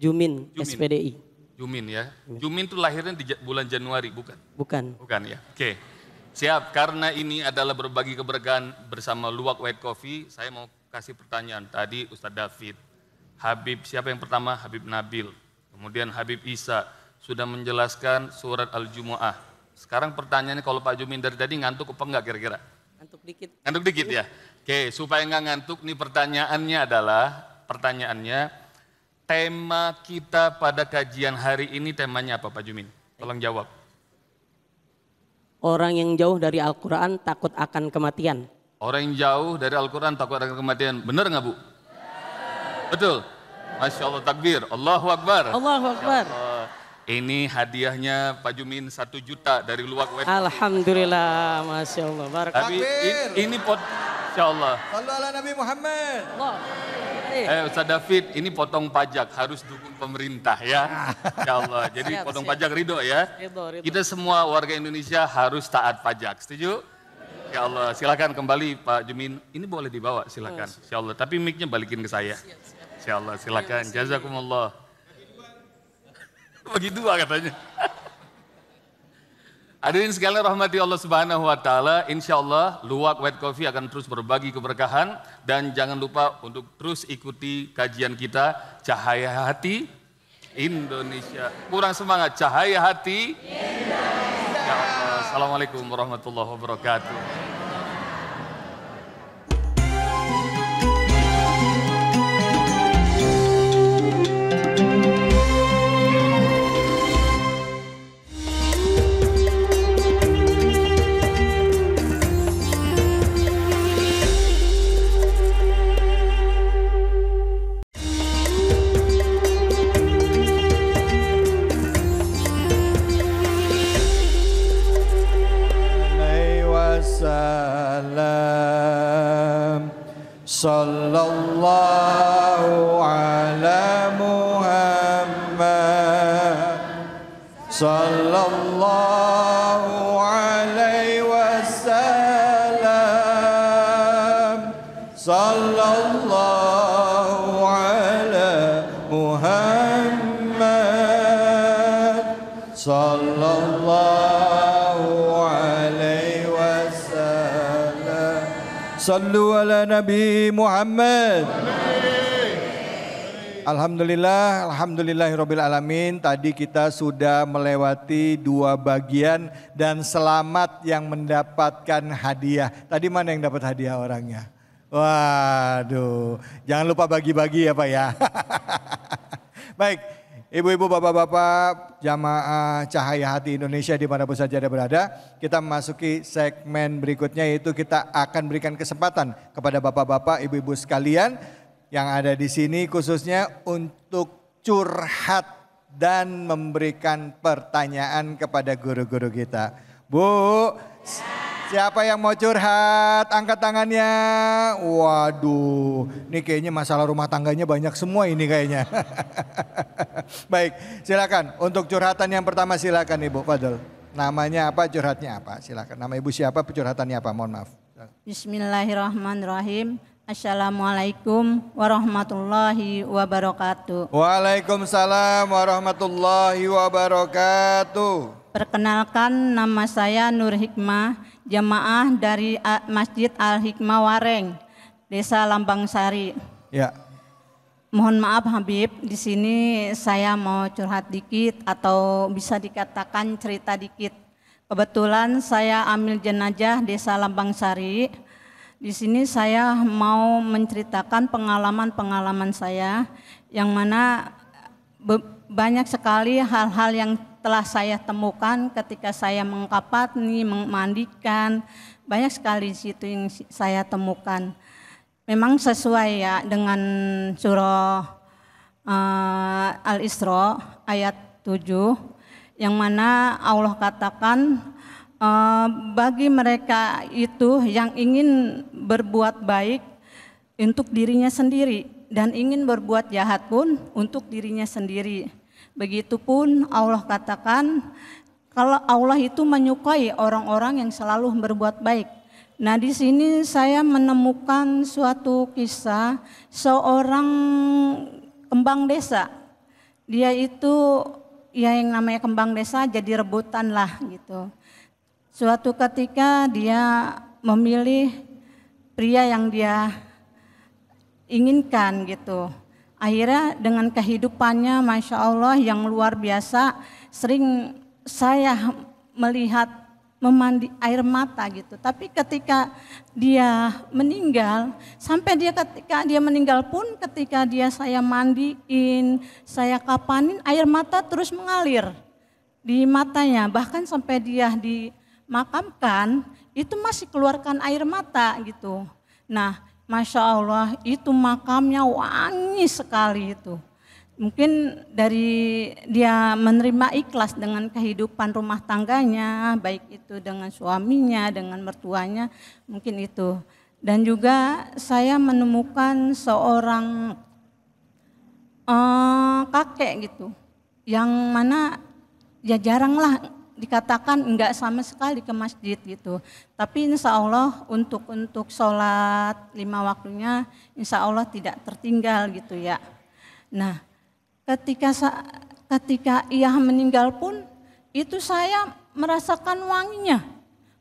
Jumin, Jumin. SPDI. Jumin ya. Jumin itu lahirnya di bulan Januari, bukan? Bukan. Bukan ya. Oke. Siap, karena ini adalah berbagi keberkahan bersama Luwak White Coffee, saya mau kasih pertanyaan. Tadi Ustadz David, Habib, siapa yang pertama? Habib Nabil. Kemudian Habib Isa sudah menjelaskan surat Al-Jumu'ah. Sekarang pertanyaannya, kalau Pak Jumin dari tadi ngantuk apa enggak kira-kira? Ngantuk dikit. Ngantuk dikit ya? Oke, supaya enggak ngantuk, nih pertanyaannya, tema kita pada kajian hari ini temanya apa Pak Jumin? Tolong jawab. Orang yang jauh dari Al-Quran takut akan kematian. Orang yang jauh dari Al-Quran takut akan kematian. Benar nggak Bu? Betul? Masya Allah, takbir. Allahu Akbar. Allahu Akbar. Ya Allah. Ini hadiahnya Pak Jumin 1 juta dari Luwak White. Alhamdulillah, Masya Allah. Tapi ini Insya Allah. Sallu ala Nabi Muhammad. Ustaz David, ini potong pajak, harus dukung pemerintah ya. Ya Allah, jadi Siap, potong siap. pajak ridho ya. Ridho. Kita semua warga Indonesia harus taat pajak, setuju? Ya Allah, silakan kembali Pak Jumin. Ini boleh dibawa, silakan. Insya Allah, tapi mic-nya balikin ke saya. Insya Allah, silakan. Jazakumullah. Bagi 2 katanya. Hadirin sekalian rahmati Allah Subhanahu wa taala, insyaallah Luwak White Coffee akan terus berbagi keberkahan dan jangan lupa untuk terus ikuti kajian kita Cahaya Hati Indonesia. Kurang semangat, Cahaya Hati Indonesia. Ya Allah, Assalamualaikum warahmatullahi wabarakatuh. Sallallahu ala Muhammad. Sallallahu alaihi wasallam. Sallallahu ala Muhammad. Sallallahu alaihi wasallam. Sallu ala Nabi Muhammad. Alhamdulillahirabbil alamin. Tadi kita sudah melewati 2 bagian dan selamat yang mendapatkan hadiah. Tadi mana yang dapat hadiah orangnya? Waduh, jangan lupa bagi-bagi ya Pak ya. Baik, ibu-ibu, bapak-bapak, jamaah Cahaya Hati Indonesia dimanapun saja Anda berada, kita memasuki segmen berikutnya, yaitu kita akan berikan kesempatan kepada bapak-bapak, ibu-ibu sekalian yang ada di sini khususnya untuk curhat dan memberikan pertanyaan kepada guru-guru kita. Bu, Siapa yang mau curhat? Angkat tangannya. Waduh, ini kayaknya masalah rumah tangganya banyak semua ini kayaknya. Baik, silakan. Untuk curhatan yang pertama silakan Ibu Fadl. Namanya apa, curhatnya apa? Silakan. Nama Ibu siapa, curhatannya apa? Mohon maaf. Bismillahirrahmanirrahim. Assalamualaikum warahmatullahi wabarakatuh. Waalaikumsalam warahmatullahi wabarakatuh. Perkenalkan, nama saya Nur Hikmah, jamaah dari Masjid Al-Hikmah Wareng, Desa Lambang Sari. Ya. Mohon maaf Habib, di sini saya mau curhat dikit atau bisa dikatakan cerita dikit. Kebetulan saya amil jenazah Desa Lambang Sari. Di sini saya mau menceritakan pengalaman-pengalaman saya yang mana banyak sekali hal-hal yang telah saya temukan ketika saya mengkapani, memandikan, banyak sekali di situ yang saya temukan. Memang sesuai ya dengan surah Al-Isra ayat 7 yang mana Allah katakan bagi mereka itu yang ingin berbuat baik untuk dirinya sendiri dan ingin berbuat jahat pun untuk dirinya sendiri. Begitupun Allah katakan kalau Allah itu menyukai orang-orang yang selalu berbuat baik. Nah, di sini saya menemukan suatu kisah seorang kembang desa. Dia itu ya yang namanya kembang desa jadi rebutan lah gitu. Suatu ketika dia memilih pria yang dia inginkan gitu. Akhirnya dengan kehidupannya Masya Allah yang luar biasa, sering saya melihat memandi air mata gitu. Tapi ketika dia meninggal, sampai ketika dia meninggal pun ketika saya mandiin, saya kapanin, air mata terus mengalir di matanya. Bahkan sampai dia dimakamkan, itu masih keluarkan air mata gitu. Nah, Masya Allah itu makamnya wangi sekali itu. Mungkin dari dia menerima ikhlas dengan kehidupan rumah tangganya, baik itu dengan suaminya, dengan mertuanya, mungkin itu. Dan juga saya menemukan seorang kakek gitu, yang mana ya jaranglah dikatakan enggak sama sekali ke masjid gitu. Tapi insya Allah untuk sholat 5 waktunya insya Allah tidak tertinggal gitu ya. Nah, ketika ia meninggal pun itu saya merasakan wanginya.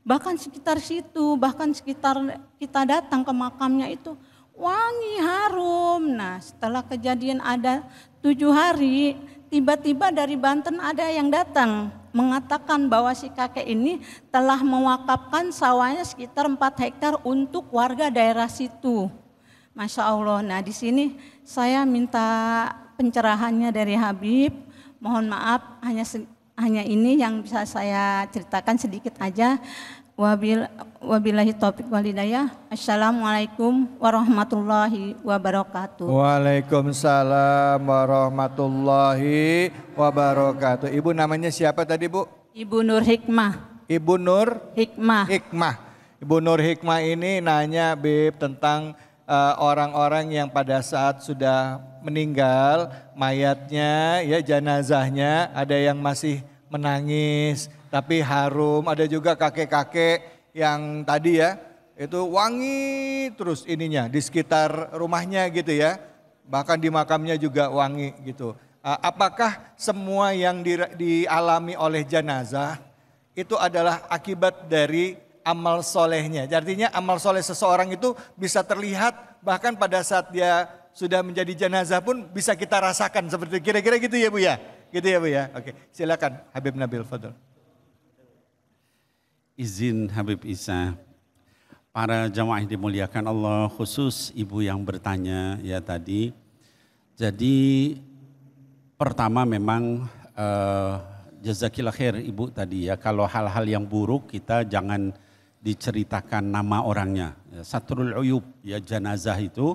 Bahkan sekitar situ, bahkan sekitar kita datang ke makamnya itu wangi harum. Nah, setelah kejadian ada 7 hari, tiba-tiba dari Banten ada yang datang mengatakan bahwa si kakek ini telah mewakafkan sawahnya sekitar 4 hektar untuk warga daerah situ. Masya Allah. Nah, di sini saya minta pencerahannya dari Habib. Mohon maaf, hanya ini yang bisa saya ceritakan sedikit aja. Wabillahi taufiq wal hidayah. Assalamualaikum warahmatullahi wabarakatuh. Waalaikumsalam warahmatullahi wabarakatuh. Ibu namanya siapa tadi, Bu? Ibu Nur Hikmah. Ibu Nur Hikmah. Hikmah. Ibu Nur Hikmah ini nanya, Bib, tentang orang-orang yang pada saat sudah meninggal, mayatnya, ya jenazahnya, ada yang masih menangis, tapi harum. Ada juga kakek-kakek yang tadi ya, itu wangi terus ininya di sekitar rumahnya gitu ya. Bahkan di makamnya juga wangi gitu. Apakah semua yang dialami oleh jenazah itu adalah akibat dari amal solehnya? Artinya amal soleh seseorang itu bisa terlihat bahkan pada saat dia sudah menjadi jenazah pun bisa kita rasakan seperti kira-kira gitu ya Bu ya? Gitu ya Bu ya? Oke, silakan Habib Nabil, fadhol. Izin Habib Isa, para jamaah yang dimuliakan Allah, khusus ibu yang bertanya ya tadi. Jadi pertama memang jazakillah khair ibu tadi ya, kalau hal-hal yang buruk kita jangan diceritakan nama orangnya. Satrul uyub ya, jenazah itu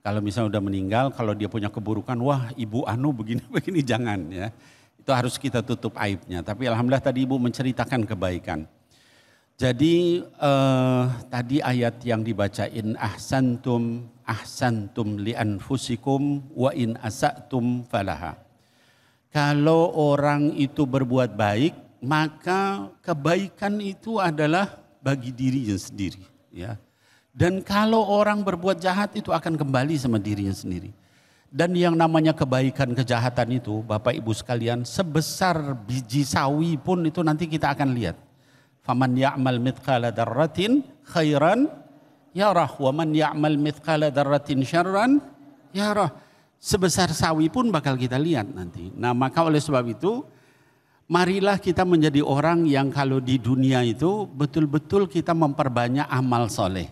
kalau misalnya udah meninggal, kalau dia punya keburukan, wah ibu anu begini-begini, jangan ya. Itu harus kita tutup aibnya. Tapi alhamdulillah tadi ibu menceritakan kebaikan. Jadi tadi ayat yang dibacain ahsantum li anfusikum wa in asatum falaha. Kalau orang itu berbuat baik, maka kebaikan itu adalah bagi dirinya sendiri, ya. Dan kalau orang berbuat jahat itu akan kembali sama dirinya sendiri. Dan yang namanya kebaikan kejahatan itu, Bapak Ibu sekalian, sebesar biji sawi pun itu nanti kita akan lihat. Faman ya'mal mithqala dzarratin khairan yarah wa man ya'mal mithqala dzarratin syarran yarah. Sebesar sawi pun bakal kita lihat nanti. Nah, maka oleh sebab itu marilah kita menjadi orang yang kalau di dunia itu betul-betul kita memperbanyak amal soleh.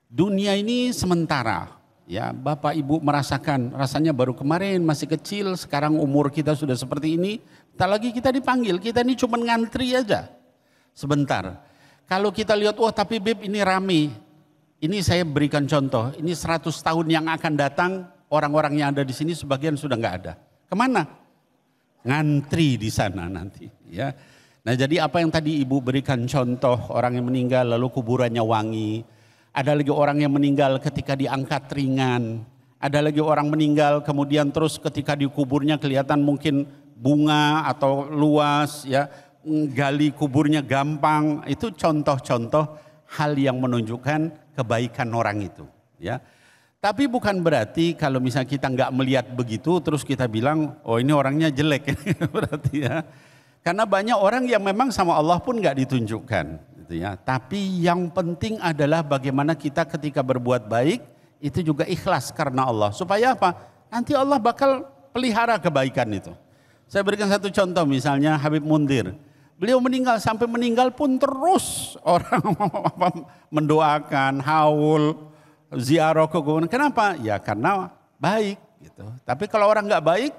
Dunia ini sementara, ya. Bapak Ibu merasakan, rasanya baru kemarin masih kecil, sekarang umur kita sudah seperti ini. Tak lagi kita dipanggil, kita ini cuma ngantri aja. Sebentar. Kalau kita lihat, oh tapi Bib ini rame. Ini saya berikan contoh, ini 100 tahun yang akan datang, orang-orang yang ada di sini sebagian sudah nggak ada. Kemana? Ngantri di sana nanti, ya. Nah, jadi apa yang tadi Ibu berikan contoh, orang yang meninggal lalu kuburannya wangi. Ada lagi orang yang meninggal ketika diangkat ringan. Ada lagi orang meninggal kemudian terus ketika dikuburnya kelihatan mungkin bunga atau luas, ya. Gali kuburnya gampang. Itu contoh-contoh hal yang menunjukkan kebaikan orang itu, ya. Tapi bukan berarti kalau misalnya kita nggak melihat begitu terus kita bilang, oh ini orangnya jelek, berarti, ya. Karena banyak orang yang memang sama Allah pun nggak ditunjukkan, gitu ya. Tapi yang penting adalah bagaimana kita ketika berbuat baik itu juga ikhlas karena Allah. Supaya apa? Nanti Allah bakal pelihara kebaikan itu. Saya berikan satu contoh, misalnya Habib Mundir. Beliau meninggal, sampai meninggal pun terus orang mendoakan, haul, ziarah ke kuburan. Kenapa? Ya karena baik gitu. Tapi kalau orang nggak baik,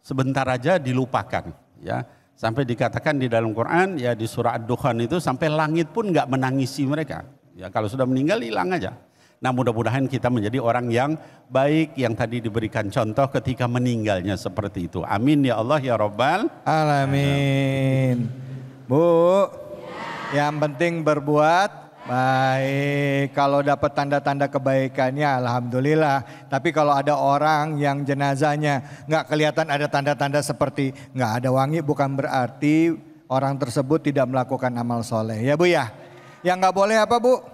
sebentar aja dilupakan, ya. Sampai dikatakan di dalam Quran, ya di surah Ad-Dukhan itu sampai langit pun nggak menangisi mereka. Ya kalau sudah meninggal hilang aja. Nah, mudah-mudahan kita menjadi orang yang baik yang tadi diberikan contoh ketika meninggalnya seperti itu. Amin ya Allah ya Rabbal Alamin. Bu, yang penting berbuat baik. Kalau dapat tanda-tanda kebaikannya alhamdulillah. Tapi kalau ada orang yang jenazahnya nggak kelihatan ada tanda-tanda seperti nggak ada wangi, bukan berarti orang tersebut tidak melakukan amal soleh. Ya Bu ya. Yang nggak boleh apa Bu?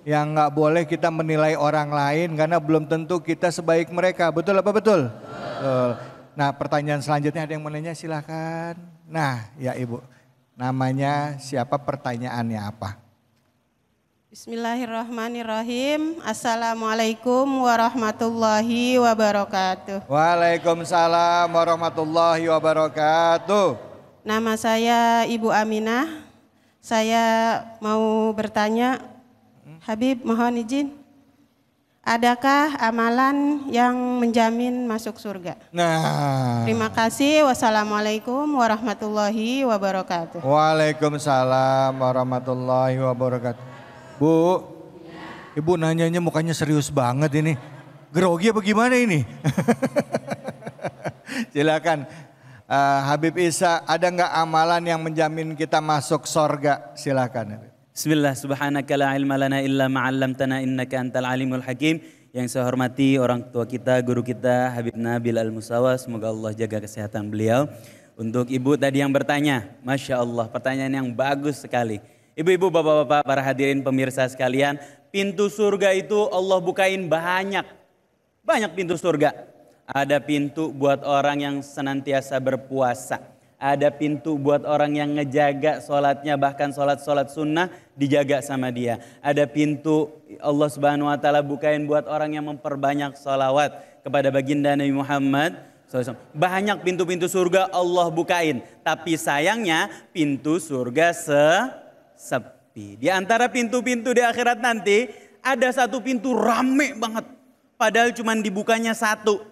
Yang nggak boleh kita menilai orang lain karena belum tentu kita sebaik mereka. Betul apa betul? Betul. Nah, pertanyaan selanjutnya ada yang mau nanya, silakan. Nah, ya Ibu. Namanya siapa, pertanyaannya apa? Bismillahirrahmanirrahim. Assalamualaikum warahmatullahi wabarakatuh. Waalaikumsalam warahmatullahi wabarakatuh. Nama saya Ibu Aminah. Saya mau bertanya, Habib mohon izin. Adakah amalan yang menjamin masuk surga? Nah. Terima kasih. Wassalamualaikum warahmatullahi wabarakatuh. Waalaikumsalam warahmatullahi wabarakatuh. Bu, Ibu nanyanya mukanya serius banget ini. Grogi apa gimana ini? Silakan. Habib Isa, ada nggak amalan yang menjamin kita masuk surga? Silakan. Bismillah, subhanaka la ilma lana illa ma'allamtana innaka antal alimul hakim. Yang saya hormati orang tua kita, guru kita Habib Nabil Al-Musawa, semoga Allah jaga kesehatan beliau. Untuk Ibu tadi yang bertanya, Masya Allah, pertanyaan yang bagus sekali. Ibu-ibu, bapak-bapak, para hadirin pemirsa sekalian, pintu surga itu Allah bukain banyak. Banyak pintu surga. Ada pintu buat orang yang senantiasa berpuasa. Ada pintu buat orang yang ngejaga sholatnya, bahkan sholat sunnah dijaga sama dia. Ada pintu Allah Subhanahu Wa Taala bukain buat orang yang memperbanyak sholawat kepada baginda Nabi Muhammad SAW. Banyak pintu-pintu surga Allah bukain. Tapi sayangnya pintu surga sepi. Di antara pintu-pintu di akhirat nanti ada satu pintu rame banget. Padahal cuma dibukanya satu.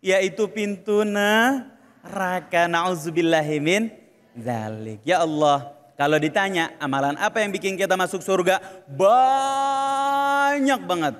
Yaitu pintu neraka. Na'udzubillahi min dzalik. Ya Allah, kalau ditanya amalan apa yang bikin kita masuk surga? Banyak banget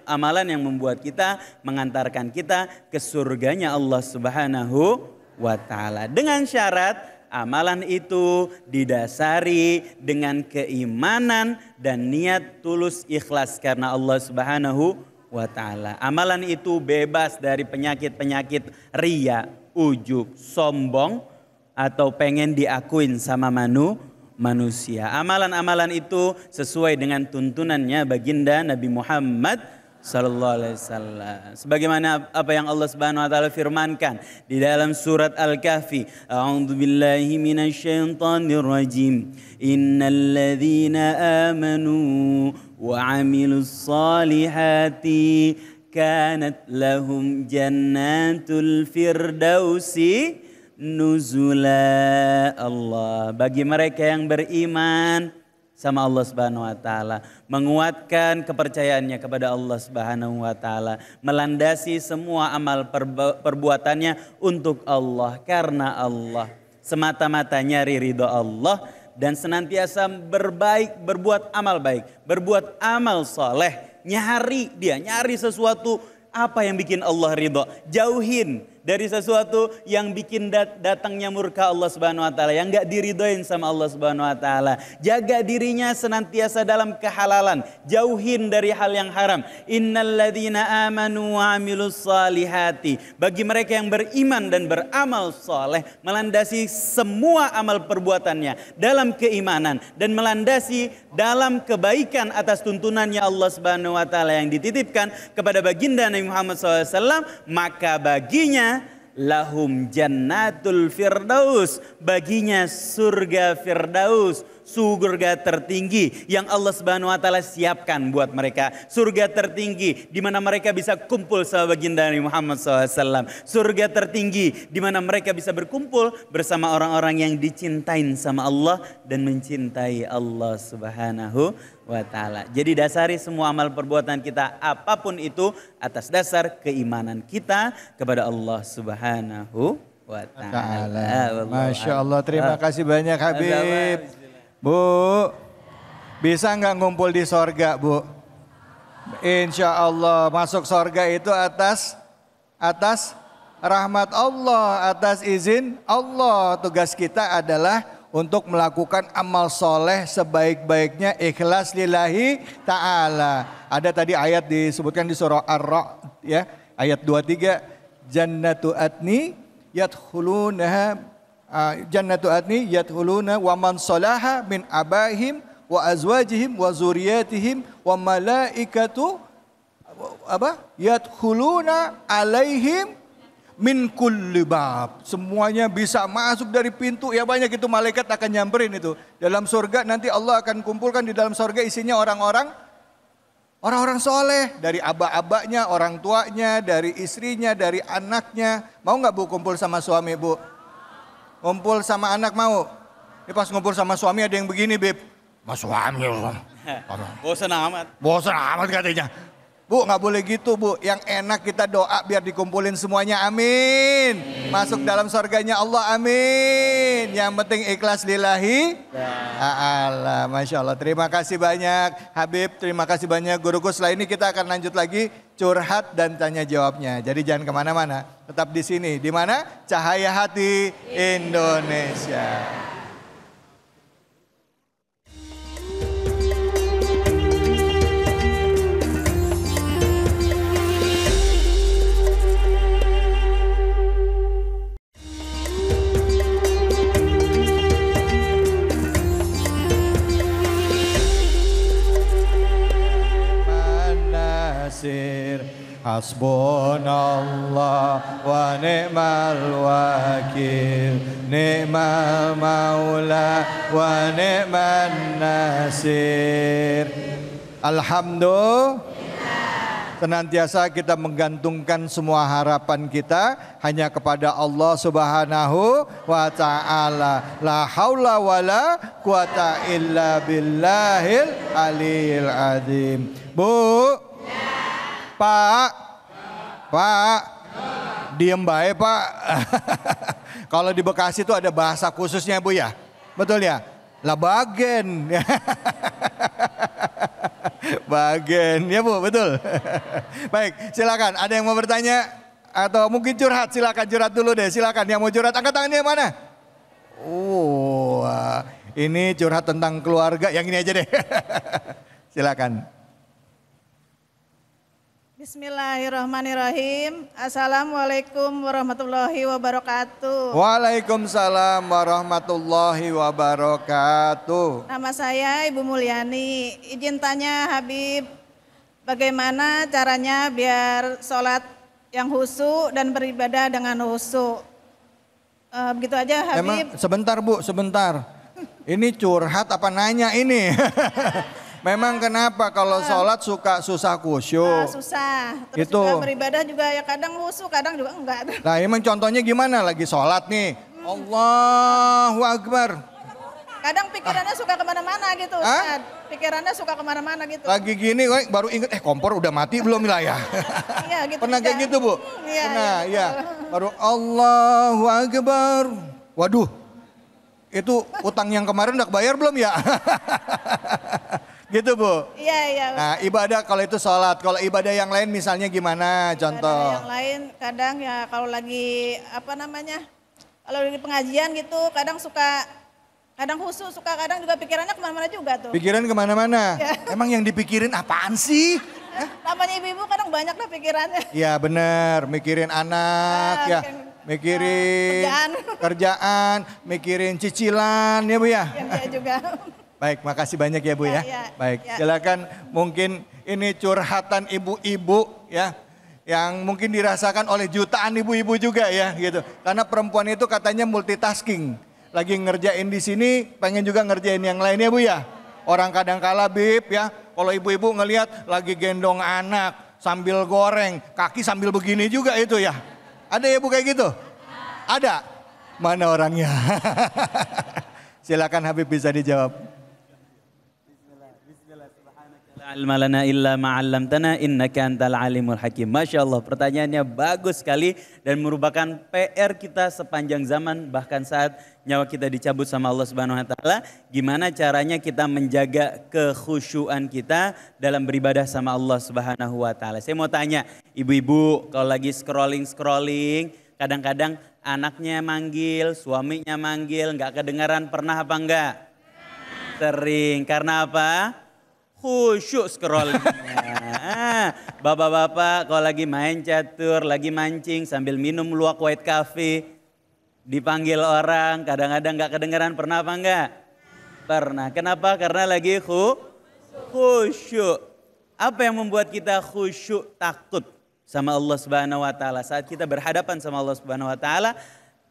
amalan yang membuat kita, mengantarkan kita ke surganya Allah Subhanahu wa Ta'ala. Dengan syarat amalan itu didasari dengan keimanan dan niat tulus ikhlas karena Allah Subhanahu wa ta'ala. Amalan itu bebas dari penyakit-penyakit riya, ujub, sombong, atau pengen diakuin sama manusia. Amalan-amalan itu sesuai dengan tuntunannya baginda Nabi Muhammad sallallahu alaihi wasallam. Sebagaimana apa yang Allah Subhanahu wa taala firmankan di dalam surat Al-Kahfi, a'udzubillahi minasyaitonir rajim. Innalladzina amanu wa 'amilus solihati kanat lahum jannatul firdausi nuzula. Allah, bagi mereka yang beriman sama Allah Subhanahu wa taala, menguatkan kepercayaannya kepada Allah Subhanahu wa taala, melandasi semua amal perbuatannya untuk Allah, karena Allah, semata-mata nyari ridho Allah dan senantiasa berbuat amal baik, berbuat amal soleh, nyari sesuatu apa yang bikin Allah ridho, jauhin dari sesuatu yang bikin datangnya murka Allah Subhanahu wa taala, yang enggak diridhoin sama Allah Subhanahu wa taala. Jaga dirinya senantiasa dalam kehalalan, jauhin dari hal yang haram. Innalladzina amanu wa 'amilus solihati, bagi mereka yang beriman dan beramal soleh, melandasi semua amal perbuatannya dalam keimanan dan melandasi dalam kebaikan atas tuntunannya Allah Subhanahu wa taala yang dititipkan kepada baginda Nabi Muhammad SAW, maka baginya lahum jannatul firdaus, baginya surga firdaus, surga tertinggi yang Allah Subhanahu wa taala siapkan buat mereka. Surga tertinggi di mana mereka bisa kumpul sama baginda Nabi Muhammad SAW. Surga tertinggi di mana mereka bisa berkumpul bersama orang-orang yang dicintain sama Allah dan mencintai Allah Subhanahu wa taala. Jadi dasari semua amal perbuatan kita apapun itu atas dasar keimanan kita kepada Allah Subhanahu wa taala. Masya Allah, terima kasih banyak Habib. Bu, bisa nggak ngumpul di sorga, Bu? Insya Allah masuk sorga itu atas rahmat Allah, atas izin Allah. Tugas kita adalah untuk melakukan amal soleh sebaik-baiknya, ikhlas lillahi ta'ala. Ada tadi ayat disebutkan di surah Ar-Ra'd ya, ayat 23, jannatu adni yadkhulunaha jannatu adni yadkhuluna wa man salaha min abahim wa azwajihim wa zuriyatihim wa malaikatu yadkhuluna alaihim min kulli bab. Semuanya bisa masuk dari pintu. Ya banyak itu malaikat akan nyamperin itu. Dalam surga nanti Allah akan kumpulkan di dalam surga isinya orang-orang soleh. Dari aba-abanya, orang tuanya, dari istrinya, dari anaknya. Mau nggak Bu kumpul sama suami Bu? Kumpul sama anak mau? Ini pas ngumpul sama suami ada yang begini Beb. Mas suami. Bosan amat. Bosan amat katanya. Bu nggak boleh gitu Bu, yang enak kita doa biar dikumpulin semuanya, amin. Masuk dalam surganya Allah, amin. Yang penting ikhlas lillahi ta'ala. Masya Allah, terima kasih banyak Habib, terima kasih banyak guruku. Setelah ini kita akan lanjut lagi curhat dan tanya jawabnya. Jadi jangan kemana-mana, tetap di sini. Di mana? Cahaya Hati Indonesia. Hasbunallah wa ni'mal wakil, ni'mal maula wa ni'man nasir. Alhamdulillah, senantiasa kita menggantungkan semua harapan kita hanya kepada Allah Subhanahu wa ta'ala. La haula wa la quwata illa billahil aliyil azim. Bu, Pak, diem baik Pak. Kalau di Bekasi itu ada bahasa khususnya Bu ya, betul ya? Lah bagen, bagen ya Bu, betul. Baik, silakan. Ada yang mau bertanya atau mungkin curhat? Silakan curhat dulu deh. Silakan yang mau curhat, angkat tangannya mana? Wah, ini curhat tentang keluarga. Yang ini aja deh. Silakan. Bismillahirrahmanirrahim. Assalamualaikum warahmatullahi wabarakatuh. Waalaikumsalam warahmatullahi wabarakatuh. Nama saya Ibu Mulyani. Izin tanya Habib, bagaimana caranya biar sholat yang khusyuk dan beribadah dengan khusyuk? Begitu aja Habib. Emang sebentar Bu, sebentar. Ini curhat apa nanya ini? Memang kenapa kalau sholat suka susah khusyuk? Susah. Terus Itu. juga beribadah juga ya kadang khusyuk, kadang juga enggak. Nah emang contohnya gimana lagi sholat nih? Allahu Akbar. Kadang pikirannya suka kemana-mana gitu Ustaz. Pikirannya suka kemana-mana gitu. Lagi gini baru inget kompor udah mati belum lah ya? Iya gitu. Pernah kayak gitu Bu? Iya. Pernah ya. Baru Allahu Akbar. Waduh itu utang yang kemarin udah kebayar belum ya? Gitu Bu? Iya, iya. Nah ibadah kalau itu sholat, kalau ibadah yang lain misalnya gimana contoh? Ibadah yang lain kadang ya kalau lagi kalau di pengajian gitu kadang khusyuk, kadang juga pikirannya kemana-mana juga tuh. Pikiran kemana-mana? Ya. Emang yang dipikirin apaan sih? Namanya ibu-ibu kadang banyak lah pikirannya. Ya benar, mikirin anak ya. Mikirin kerjaan, mikirin cicilan ya Bu ya. Iya juga. Baik, makasih banyak ya Bu ya. Baik, ya. silakan mungkin ini curhatan ibu-ibu ya. Yang mungkin dirasakan oleh jutaan ibu-ibu juga ya gitu. Karena perempuan itu katanya multitasking. Lagi ngerjain di sini, pengen juga ngerjain yang lain ya Bu ya. Orang kadang kala Bib ya, kalau ibu-ibu ngelihat lagi gendong anak sambil goreng, kaki sambil begini juga itu ya. Ada ya Bu kayak gitu? Ada? Mana orangnya? Silakan Habib bisa dijawab. ilma lana illa ma'allamtana innaka antal alimul hakim. Masya Allah, pertanyaannya bagus sekali dan merupakan PR kita sepanjang zaman, bahkan saat nyawa kita dicabut sama Allah Subhanahu wa taala. Gimana caranya kita menjaga kekhusyuan kita dalam beribadah sama Allah Subhanahu wa taala. Saya mau tanya, ibu-ibu kalau lagi scrolling, kadang-kadang anaknya manggil, suaminya manggil, nggak kedengaran, pernah apa enggak? Sering. Karena apa? Khusyuk scrollingnya. Bapak-bapak kalau lagi main catur, lagi mancing sambil minum luwak white coffee, dipanggil orang, kadang-kadang nggak kedengaran, pernah apa enggak? Pernah. Kenapa? Karena lagi khusyuk. Apa yang membuat kita khusyuk, takut sama Allah Subhanahu wa taala saat kita berhadapan sama Allah Subhanahu wa taala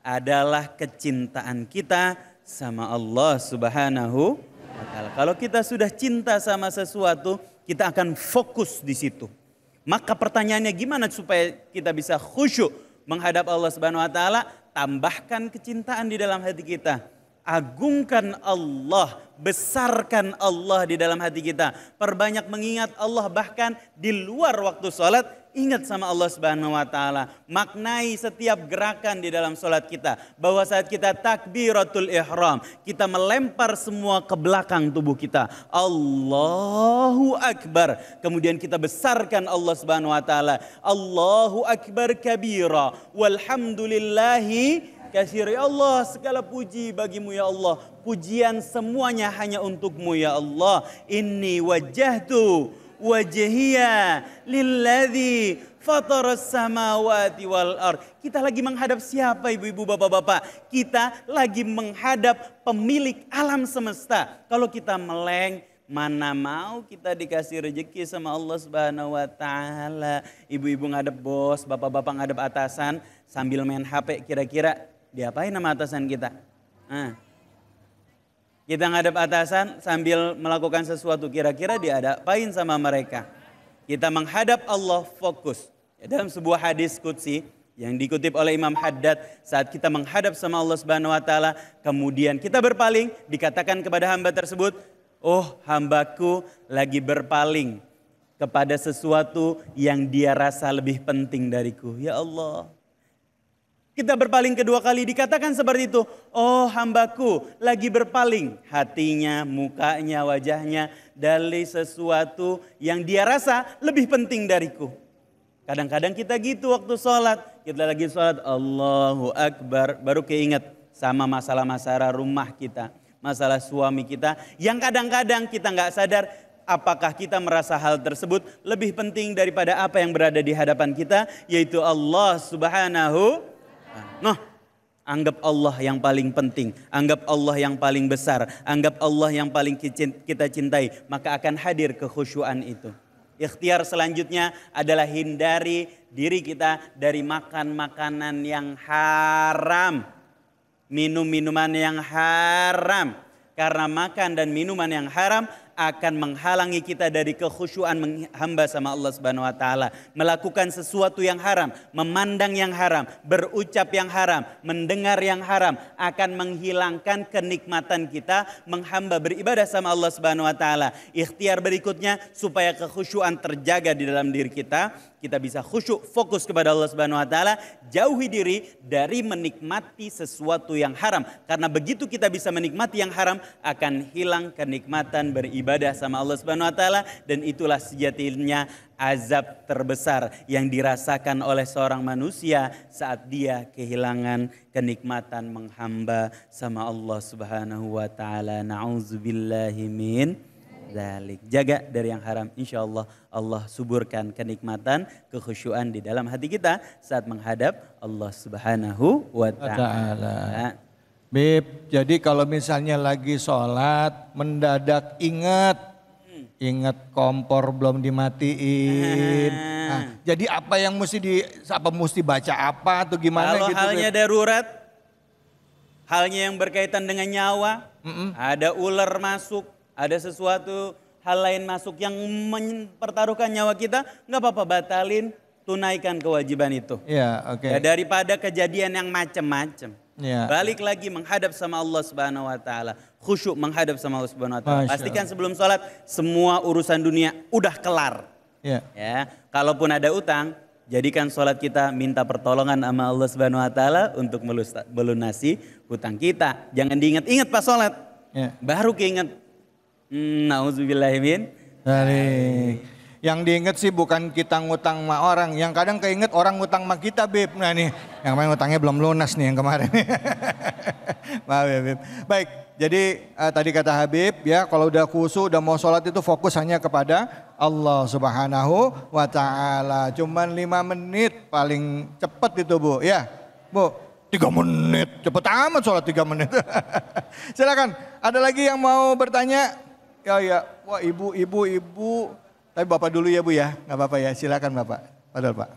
adalah kecintaan kita sama Allah Subhanahu wa taala. Kalau kita sudah cinta sama sesuatu, kita akan fokus di situ. Maka pertanyaannya gimana supaya kita bisa khusyuk menghadap Allah Subhanahu wa taala? Tambahkan kecintaan di dalam hati kita. Agungkan Allah, besarkan Allah di dalam hati kita. Perbanyak mengingat Allah bahkan di luar waktu sholat. Ingat sama Allah Subhanahu wa taala. Maknai setiap gerakan di dalam sholat kita. Bahwa saat kita takbiratul ihram, kita melempar semua ke belakang tubuh kita. Allahu Akbar. Kemudian kita besarkan Allah Subhanahu wa taala. Allahu Akbar kabira. Walhamdulillahi katsir. Ya Allah, segala puji bagimu ya Allah. Pujian semuanya hanya untukmu ya Allah. Inni wajjahtu wajhiya lilladzi fataras samawati wal ard. Kita lagi menghadap siapa ibu-ibu bapak-bapak? Kita lagi menghadap pemilik alam semesta. Kalau kita meleng, mana mau kita dikasih rezeki sama Allah Subhanahu wa taala. Ibu-ibu ngadep bos, bapak-bapak ngadep atasan sambil main HP, kira-kira diapain sama atasan kita? Kita ngadep atasan sambil melakukan sesuatu, kira-kira diadapain sama mereka. Kita menghadap Allah fokus. Dalam sebuah hadis qudsi yang dikutip oleh Imam Haddad, saat kita menghadap sama Allah Subhanahu wa taala, kemudian kita berpaling, dikatakan kepada hamba tersebut, "Oh, hambaku lagi berpaling kepada sesuatu yang dia rasa lebih penting dariku." Ya Allah. Kita berpaling kedua kali, dikatakan seperti itu. Oh, hambaku lagi berpaling hatinya, mukanya, wajahnya dari sesuatu yang dia rasa lebih penting dariku. Kadang-kadang kita gitu waktu sholat. Kita lagi sholat, Allahu Akbar, baru keinget sama masalah-masalah rumah kita, masalah suami kita, yang kadang-kadang kita nggak sadar apakah kita merasa hal tersebut lebih penting daripada apa yang berada di hadapan kita, yaitu Allah Subhanahu. Nah, anggap Allah yang paling penting, anggap Allah yang paling besar, anggap Allah yang paling kita cintai, maka akan hadir kekhusyuan itu. Ikhtiar selanjutnya adalah hindari diri kita dari makan makanan yang haram, minum minuman yang haram. Karena makan dan minuman yang haram akan menghalangi kita dari kekhusyuan menghamba sama Allah Subhanahu wa taala, melakukan sesuatu yang haram, memandang yang haram, berucap yang haram, mendengar yang haram, akan menghilangkan kenikmatan kita menghamba beribadah sama Allah Subhanahu wa taala. Ikhtiar berikutnya supaya kekhusyuan terjaga di dalam diri kita bisa khusyuk, fokus kepada Allah Subhanahu wa taala, jauhi diri dari menikmati sesuatu yang haram. Karena begitu kita bisa menikmati yang haram, akan hilang kenikmatan beribadah sama Allah Subhanahu wa taala, dan itulah sejatinya azab terbesar yang dirasakan oleh seorang manusia saat dia kehilangan kenikmatan menghamba sama Allah Subhanahu wa taala. Nauzubillahi min dzalik. Jaga dari yang haram, insya Allah Allah suburkan kenikmatan, kekhusyuan di dalam hati kita saat menghadap Allah Subhanahu wa taala. Beb, jadi kalau misalnya lagi sholat mendadak ingat kompor belum dimatiin. Nah, jadi apa yang mesti baca apa atau gimana kalau gitu? Kalau halnya darurat, halnya yang berkaitan dengan nyawa, ada ular masuk, ada sesuatu hal lain masuk yang mempertaruhkan nyawa kita, nggak apa-apa, batalin, tunaikan kewajiban itu. Ya, oke. Ya, daripada kejadian yang macam-macam. Ya. Balik lagi menghadap sama Allah Subhanahu wa taala, khusyuk menghadap sama Allah Subhanahu wa taala. Pastikan sebelum sholat semua urusan dunia udah kelar. Ya. Ya, kalaupun ada utang, jadikan sholat kita minta pertolongan sama Allah Subhanahu wa taala untuk melunasi hutang kita. Jangan diingat-ingat pas sholat. Ya. Baru keinget. Nauzubillahimin. Yang diinget sih bukan kita ngutang sama orang, yang kadang keinget orang ngutang sama kita, Beb. Nah nih, yang kemarin ngutangnya belum lunas nih yang kemarin. Maaf ya, Beb. Baik, jadi tadi kata Habib ya, kalau udah khusyuk, udah mau sholat itu fokus hanya kepada Allah Subhanahu wa taala. Cuman 5 menit paling cepet itu, Bu. Ya, Bu. 3 menit, cepet amat sholat 3 menit. Silakan, ada lagi yang mau bertanya? Ya, wah ibu. Tapi Bapak dulu ya Bu ya, nggak apa-apa ya, silakan Bapak. Padahal Pak.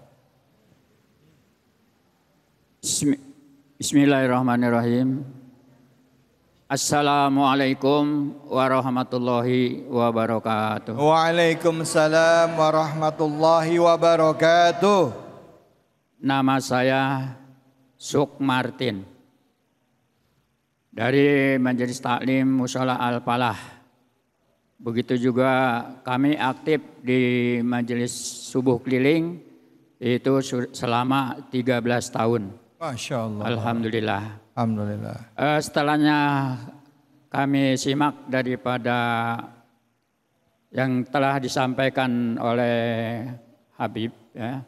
Bismillahirrahmanirrahim. Assalamualaikum warahmatullahi wabarakatuh. Waalaikumsalam warahmatullahi wabarakatuh. Nama saya Suk Martin dari Majelis Taklim Mushola Al-Falah. Begitu juga kami aktif di Majelis Subuh Keliling itu selama 13 tahun. Masya Allah. Alhamdulillah. Alhamdulillah. Setelahnya kami simak daripada yang telah disampaikan oleh Habib ya,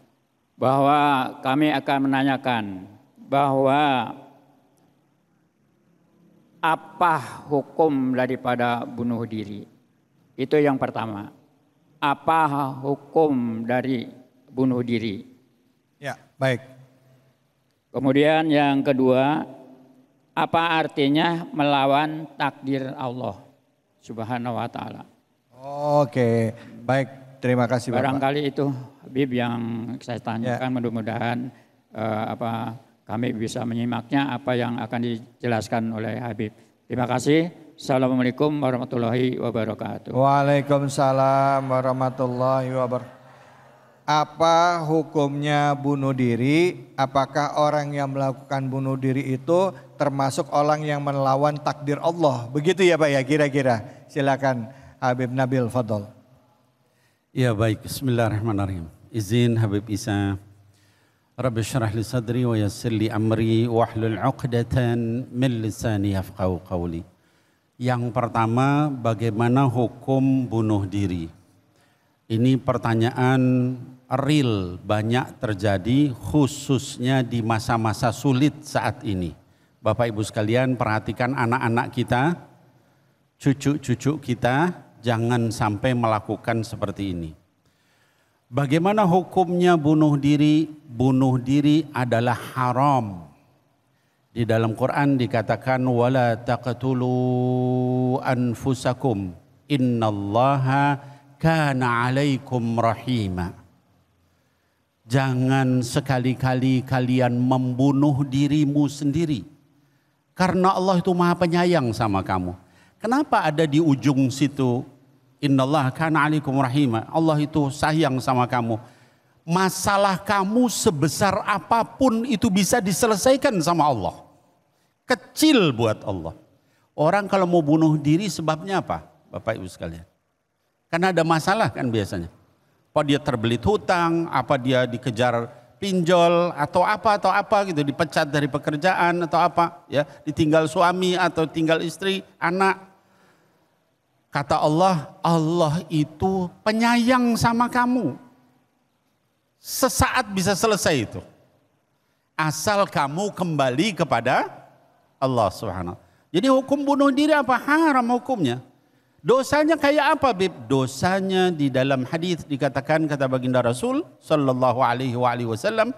bahwa kami akan menanyakan bahwa apa hukum daripada bunuh diri. Itu yang pertama. Apa hukum dari bunuh diri? Ya, baik. Kemudian yang kedua, apa artinya melawan takdir Allah Subhanahu wa taala? Oke, baik. Terima kasih Bapak. Barangkali itu Habib yang saya tanyakan, mudah-mudahan kami bisa menyimaknya apa yang akan dijelaskan oleh Habib. Terima kasih. Assalamualaikum warahmatullahi wabarakatuh. Waalaikumsalam warahmatullahi wabarakatuh. Apa hukumnya bunuh diri? Apakah orang yang melakukan bunuh diri itu termasuk orang yang melawan takdir Allah? Begitu ya Pak ya kira-kira. Silakan Habib Nabil, fadol. Ya baik, bismillahirrahmanirrahim. Izin Habib Isa. Rabbi syrah li sadri wa yassir li amri wahlul 'uqdatan min lisani yafqahu qawli. Yang pertama, bagaimana hukum bunuh diri? Ini pertanyaan real, banyak terjadi khususnya di masa-masa sulit saat ini. Bapak Ibu sekalian, perhatikan anak-anak kita, cucu-cucu kita, jangan sampai melakukan seperti ini. Bagaimana hukumnya bunuh diri? Bunuh diri adalah haram. Di dalam Quran dikatakan wala taqtulu anfusakum innallaha kana 'alaikum rahima. Jangan sekali-kali kalian membunuh dirimu sendiri. Karena Allah itu Maha Penyayang sama kamu. Kenapa ada di ujung situ innallaha kana 'alaikum rahima? Allah itu sayang sama kamu. Masalah kamu sebesar apapun itu bisa diselesaikan sama Allah. Kecil buat Allah. Orang kalau mau bunuh diri sebabnya apa? Bapak Ibu sekalian. Karena ada masalah kan biasanya. Apa dia terbelit hutang, apa dia dikejar pinjol atau apa gitu, dipecat dari pekerjaan atau apa, ya, ditinggal suami atau tinggal istri, anak. Kata Allah, Allah itu penyayang sama kamu. Sesaat bisa selesai itu. Asal kamu kembali kepada Allah Subhanahu. Jadi hukum bunuh diri apa? Haram hukumnya. Dosanya kayak apa, Bib? Dosanya di dalam hadis dikatakan, kata baginda Rasul sallallahu alaihi wasallam,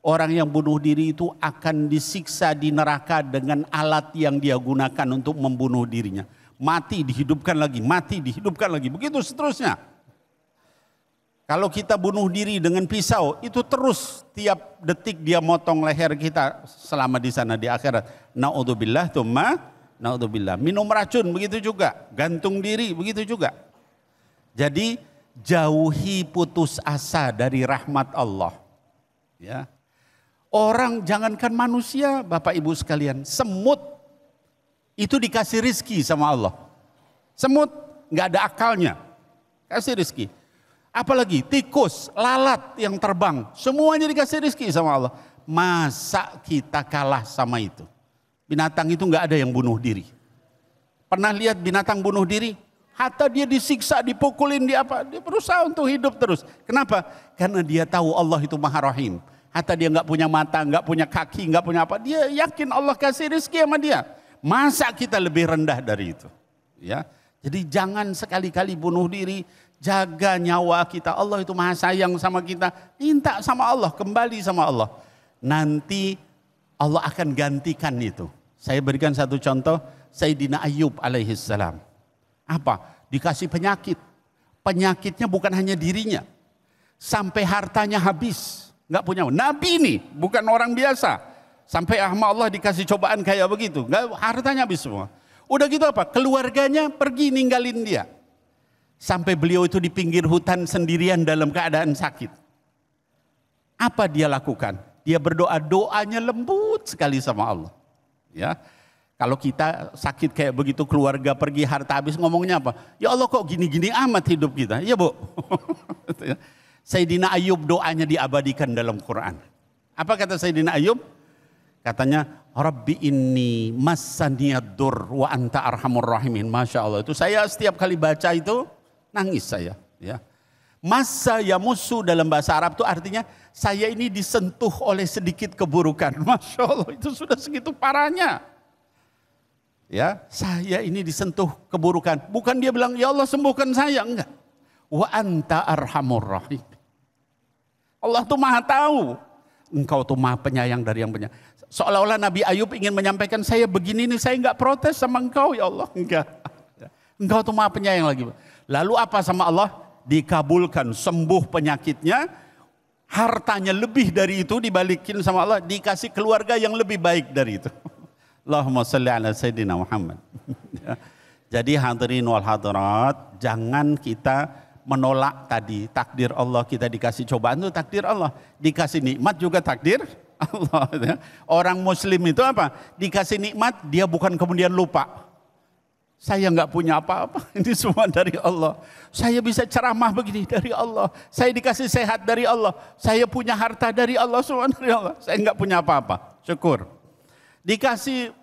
orang yang bunuh diri itu akan disiksa di neraka dengan alat yang dia gunakan untuk membunuh dirinya. Mati dihidupkan lagi, mati dihidupkan lagi, begitu seterusnya. Kalau kita bunuh diri dengan pisau, itu terus tiap detik dia motong leher kita selama di sana di akhirat. Naudzubillah tsumma naudzubillah. Minum racun begitu juga, gantung diri begitu juga. Jadi jauhi putus asa dari rahmat Allah. Ya. Orang jangankan manusia, Bapak Ibu sekalian, semut itu dikasih rizki sama Allah. Semut nggak ada akalnya, kasih rizki. Apalagi tikus, lalat yang terbang, semuanya dikasih rizki sama Allah. Masa kita kalah sama itu? Binatang itu nggak ada yang bunuh diri. Pernah lihat binatang bunuh diri? Hatta dia disiksa, dipukulin, dia berusaha untuk hidup terus. Kenapa? Karena dia tahu Allah itu Maha Rahim. Hatta dia nggak punya mata, nggak punya kaki, nggak punya apa, dia yakin Allah kasih rizki sama dia. Masa kita lebih rendah dari itu? Ya, jadi jangan sekali-kali bunuh diri. Jaga nyawa kita. Allah itu Maha sayang sama kita. Minta sama Allah, kembali sama Allah. Nanti Allah akan gantikan itu. Saya berikan satu contoh, Sayyidina Ayyub alaihissalam. Apa? Dikasih penyakit. Penyakitnya bukan hanya dirinya. Sampai hartanya habis. Nggak punya. Nabi ini bukan orang biasa. Sampai sama Allah dikasih cobaan kayak begitu. Nggak, hartanya habis semua. Udah gitu apa? Keluarganya pergi ninggalin dia. Sampai beliau itu di pinggir hutan sendirian dalam keadaan sakit. Apa dia lakukan? Dia berdoa, doanya lembut sekali sama Allah. Ya, kalau kita sakit kayak begitu, keluarga pergi, harta habis, ngomongnya apa? Ya Allah, kok gini-gini amat hidup kita? Ya Bu. Sayyidina Ayyub doanya diabadikan dalam Quran. Apa kata Sayyidina Ayyub? Katanya, Rabbi inni massaniyad-dur wa anta arhamur rahimin. Masya Allah, itu saya setiap kali baca itu nangis saya. Ya. Massa yamussu dalam bahasa Arab itu artinya saya ini disentuh oleh sedikit keburukan. Masya Allah, itu sudah segitu parahnya. Ya, saya ini disentuh keburukan. Bukan dia bilang, ya Allah sembuhkan saya. Enggak. Wa anta arhamur rahim. Allah tuh Maha tahu. Engkau tuh Maha penyayang dari yang penyayang. Seolah-olah Nabi Ayub ingin menyampaikan, saya begini nih, saya enggak protes sama engkau ya Allah. Enggak. Engkau tuh Maha penyayang lagi. Lalu apa sama Allah? Dikabulkan, sembuh penyakitnya, hartanya lebih dari itu dibalikin sama Allah, dikasih keluarga yang lebih baik dari itu. Allahumma salli ala Sayyidina Muhammad. Jadi hadirin wal hadirat, jangan kita menolak tadi takdir Allah, kita dikasih cobaan itu takdir Allah, dikasih nikmat juga takdir Allah. Orang muslim itu apa? Dikasih nikmat, dia bukan kemudian lupa. Saya nggak punya apa-apa, ini semua dari Allah. Saya bisa ceramah begini dari Allah. Saya dikasih sehat dari Allah. Saya punya harta dari Allah, semua dari Allah. Saya nggak punya apa-apa, syukur. Dikasih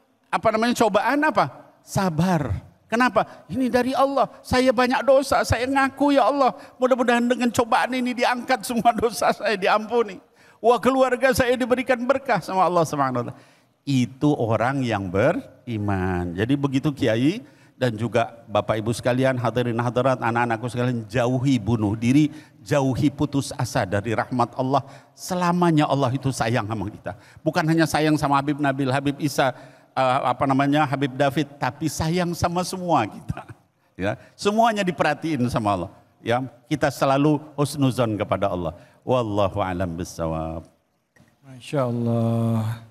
cobaan apa? Sabar. Kenapa? Ini dari Allah. Saya banyak dosa, saya ngaku ya Allah. Mudah-mudahan dengan cobaan ini diangkat semua dosa saya, diampuni. Wah, keluarga saya diberikan berkah sama Allah Subhanahu wa taala. itu orang yang beriman. Jadi begitu Kiai dan juga Bapak Ibu sekalian, hadirin hadirat, anak-anakku sekalian, jauhi bunuh diri, jauhi putus asa dari rahmat Allah. Selamanya Allah itu sayang sama kita. Bukan hanya sayang sama Habib Nabil, Habib Isa, Habib David, tapi sayang sama semua kita. Ya, semuanya diperhatiin sama Allah. Ya, kita selalu husnuzon kepada Allah. Wallahu a'lam bissawab. Masya Allah.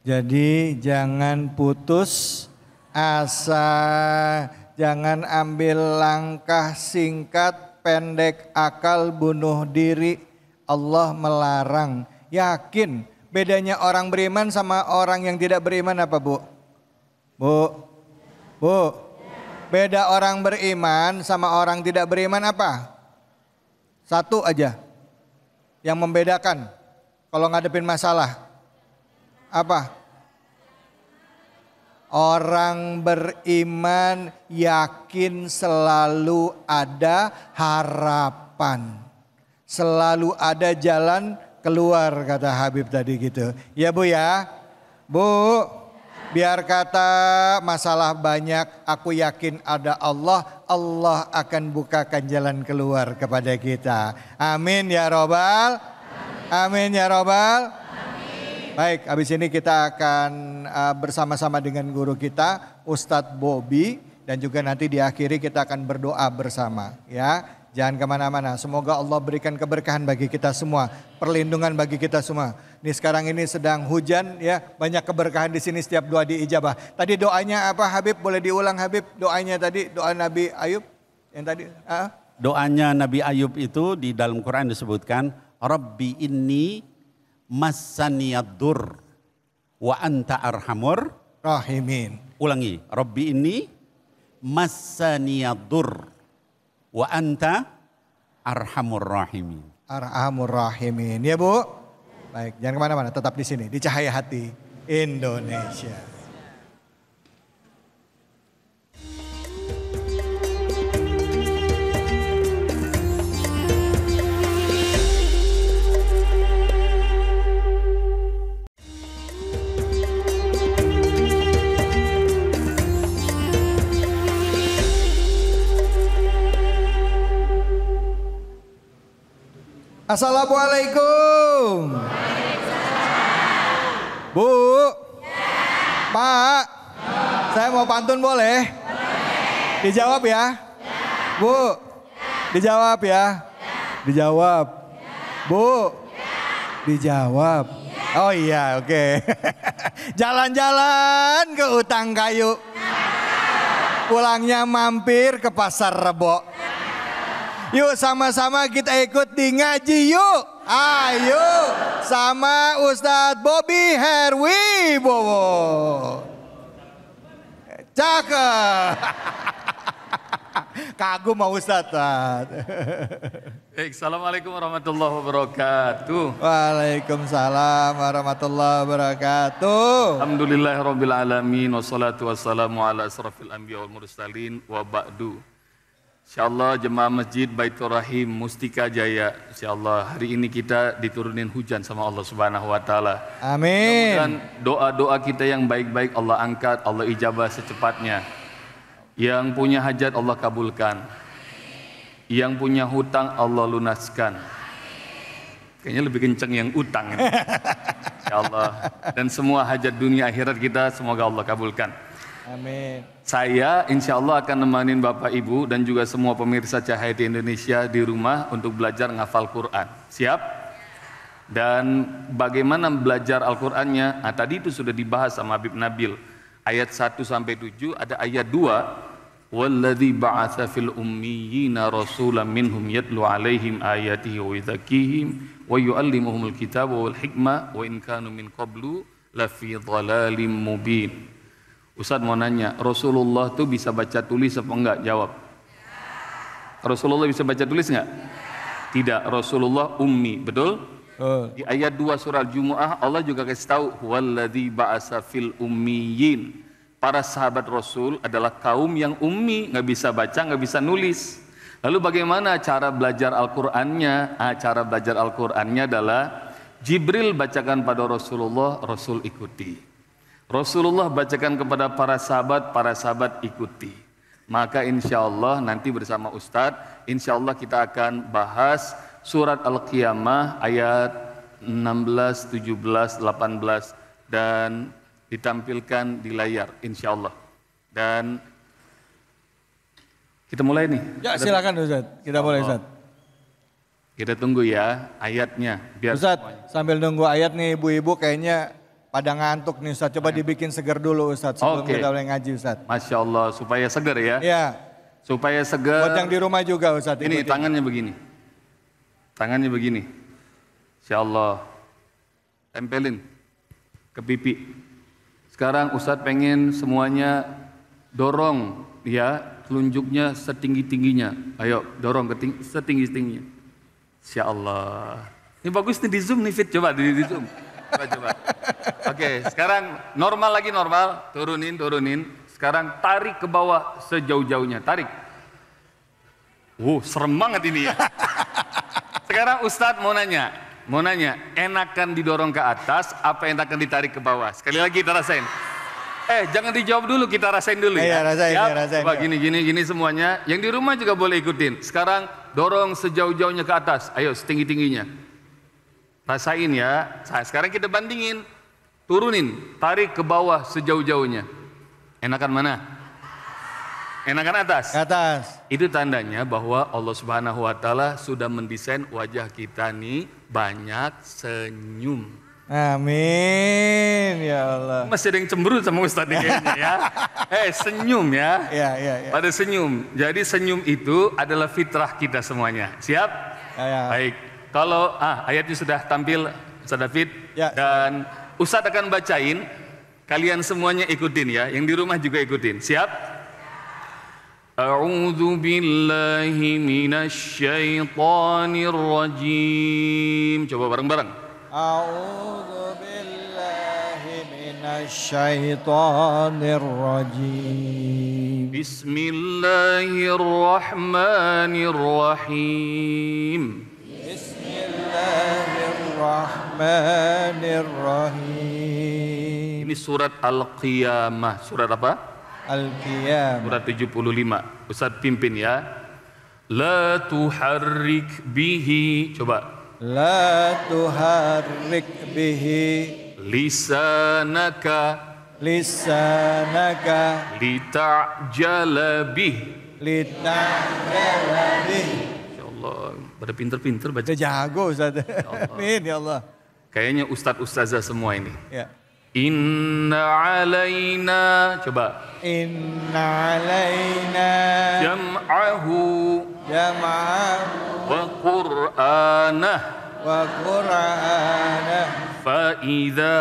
Jadi jangan putus asa, jangan ambil langkah singkat, pendek akal, bunuh diri. Allah melarang. Yakin bedanya orang beriman sama orang yang tidak beriman apa, Bu? Bu, beda orang beriman sama orang tidak beriman apa? Satu aja yang membedakan kalau ngadepin masalah. Apa? Orang beriman yakin selalu ada harapan. Selalu ada jalan keluar, kata Habib tadi gitu. Ya Bu ya. Bu, biar kata masalah banyak, aku yakin ada Allah. Allah akan bukakan jalan keluar kepada kita. Amin ya robbal. Amin ya robbal. Baik, habis ini kita akan bersama-sama dengan guru kita, Ustadz Bobby, dan juga nanti di akhiri kita akan berdoa bersama. Ya, jangan kemana-mana. Semoga Allah berikan keberkahan bagi kita semua, perlindungan bagi kita semua. Ini sekarang ini sedang hujan, ya, banyak keberkahan di sini, setiap doa diijabah. Tadi doanya apa, Habib? Boleh diulang, Habib? Doanya tadi, doa Nabi Ayub yang tadi. Doanya Nabi Ayub itu di dalam Quran disebutkan, Rabbi inni massaniyadur wa anta arhamur rahimin. Ulangi, Rabbi inni massaniyadur wa anta arhamur rahimin. Arhamur rahimin. Ya Bu? Baik, jangan kemana-mana, tetap di sini, di Cahaya Hati Indonesia. Assalamualaikum. Bu, Pak, saya mau pantun boleh? Dijawab ya. Bu, dijawab ya. Dijawab. Bu, dijawab. Oh iya, oke. Jalan-jalan ke Utang Kayu. Pulangnya mampir ke Pasar Rebo. Yuk sama-sama kita ikut di ngaji yuk. Ayo sama Ustadz Bobby Herwibowo. Cakep. Kagum sama Ustadz. Assalamualaikum warahmatullahi wabarakatuh. Waalaikumsalam warahmatullahi wabarakatuh. Alhamdulillahirabbil alamin wassalatu wassalamu ala asrafil anbiya wal mursalin wa ba'du. Insyaallah jemaah Masjid Baitur Rahim Mustika Jaya, insyaallah hari ini kita diturunin hujan sama Allah Subhanahu wa taala. Amin. Dan doa-doa kita yang baik-baik Allah angkat, Allah ijabah secepatnya. Yang punya hajat Allah kabulkan. Yang punya hutang Allah lunaskan. Kayaknya lebih kenceng yang utang. Insyaallah. Dan semua hajat dunia akhirat kita semoga Allah kabulkan. Amin. Saya insya Allah akan nemanin Bapak Ibu dan juga semua pemirsa Cahaya di Indonesia di rumah untuk belajar ngafal Quran. Siap? Dan bagaimana belajar Al-Qur'annya? Nah, tadi itu sudah dibahas sama Habib Nabil. Ayat 1 sampai 7, ada ayat 2. Walladzi ba'atsa fil ummiyina rasulan minhum yatlu 'alaihim ayatihi wa yuzakkihim wa yu'allimuhumul kitaba wal hikmah wa in kanu min qablu lafi dhalalim mubin. Ustadz mau nanya, Rasulullah tuh bisa baca tulis apa enggak? Jawab. Rasulullah bisa baca tulis enggak? Tidak, Rasulullah ummi, betul? Di ayat 2 surah Al-Jumu'ah Allah juga kasih tahu, walladzi ba'asa fil ummiyin. Para sahabat Rasul adalah kaum yang ummi, nggak bisa baca, nggak bisa nulis. Lalu bagaimana cara belajar Al-Qur'annya? Cara belajar Al-Qur'annya adalah Jibril bacakan pada Rasulullah, Rasul ikuti. Rasulullah bacakan kepada para sahabat ikuti. Maka insya Allah nanti bersama Ustadz, insya Allah kita akan bahas surat Al-Qiyamah ayat 16, 17, 18 dan ditampilkan di layar insya Allah. Dan kita mulai nih. Ya silakan Ustadz, kita mulai Ustadz. Kita tunggu ya ayatnya. Biar Ustadz sambil nunggu ayat nih ibu-ibu kayaknya pada ngantuk nih Ustadz. Coba dibikin seger dulu Ustadz sebelum kita mulai ngaji Ustadz. Masya Allah supaya seger ya. Iya. Supaya seger. Buat yang di rumah juga Ustadz. Ini tangannya begini. Tangannya begini. Insya Allah. Tempelin ke pipi. Sekarang Ustadz pengen semuanya dorong ya telunjuknya setinggi-tingginya. Ayo dorong setinggi-tingginya. Insya Allah. Ini bagus nih di zoom nih Fit. Coba di zoom. Coba. Oke, sekarang normal lagi normal. Turunin. Sekarang tarik ke bawah sejauh-jauhnya. Tarik. Serem banget ini ya. Sekarang Ustadz mau nanya, enakan didorong ke atas, apa enakan ditarik ke bawah? Sekali lagi kita rasain. Jangan dijawab dulu, kita rasain dulu ya. Rasain. Coba gini semuanya. Yang di rumah juga boleh ikutin. Sekarang dorong sejauh-jauhnya ke atas. Ayo setinggi-tingginya. Rasain ya. Sekarang kita bandingin. Turunin, tarik ke bawah sejauh-jauhnya. Enakan mana? Enakan atas? Atas. Itu tandanya bahwa Allah Subhanahu wa taala sudah mendesain wajah kita nih banyak senyum. Amin ya Allah. Masih ada yang cemberut sama Ustadz kayaknya ya. Senyum ya. Iya. Pada senyum. Jadi senyum itu adalah fitrah kita semuanya. Siap? Ya. Baik. Kalau ayatnya sudah tampil Ustadz David ya. Dan Ustadz akan bacain, kalian semuanya ikutin ya. Yang di rumah juga ikutin. Siap? A'udzu billahi minasy syaithanir rajim. Coba bareng-bareng. A'udzu billahi minasy syaithanir rajim. Bismillahirrahmanirrahim. Bismillahirrahmanirrahim. Ini surat Al-Qiyamah. Surat apa? Al-Qiyamah. Surat 75. Ustaz pimpin ya. La tuharrik bihi. Coba. La tuharrik bihi. Lisanaka. Lita'jala bih. Allah, pada pinter-pinter baca. Jago Ustaz. Amin ya Allah. Kayaknya ustadz-ustazah semua ini. Ya. Inna alaina. Coba. Inna alaina. Jam'ahu. Wa qur'anah. Fa'idha.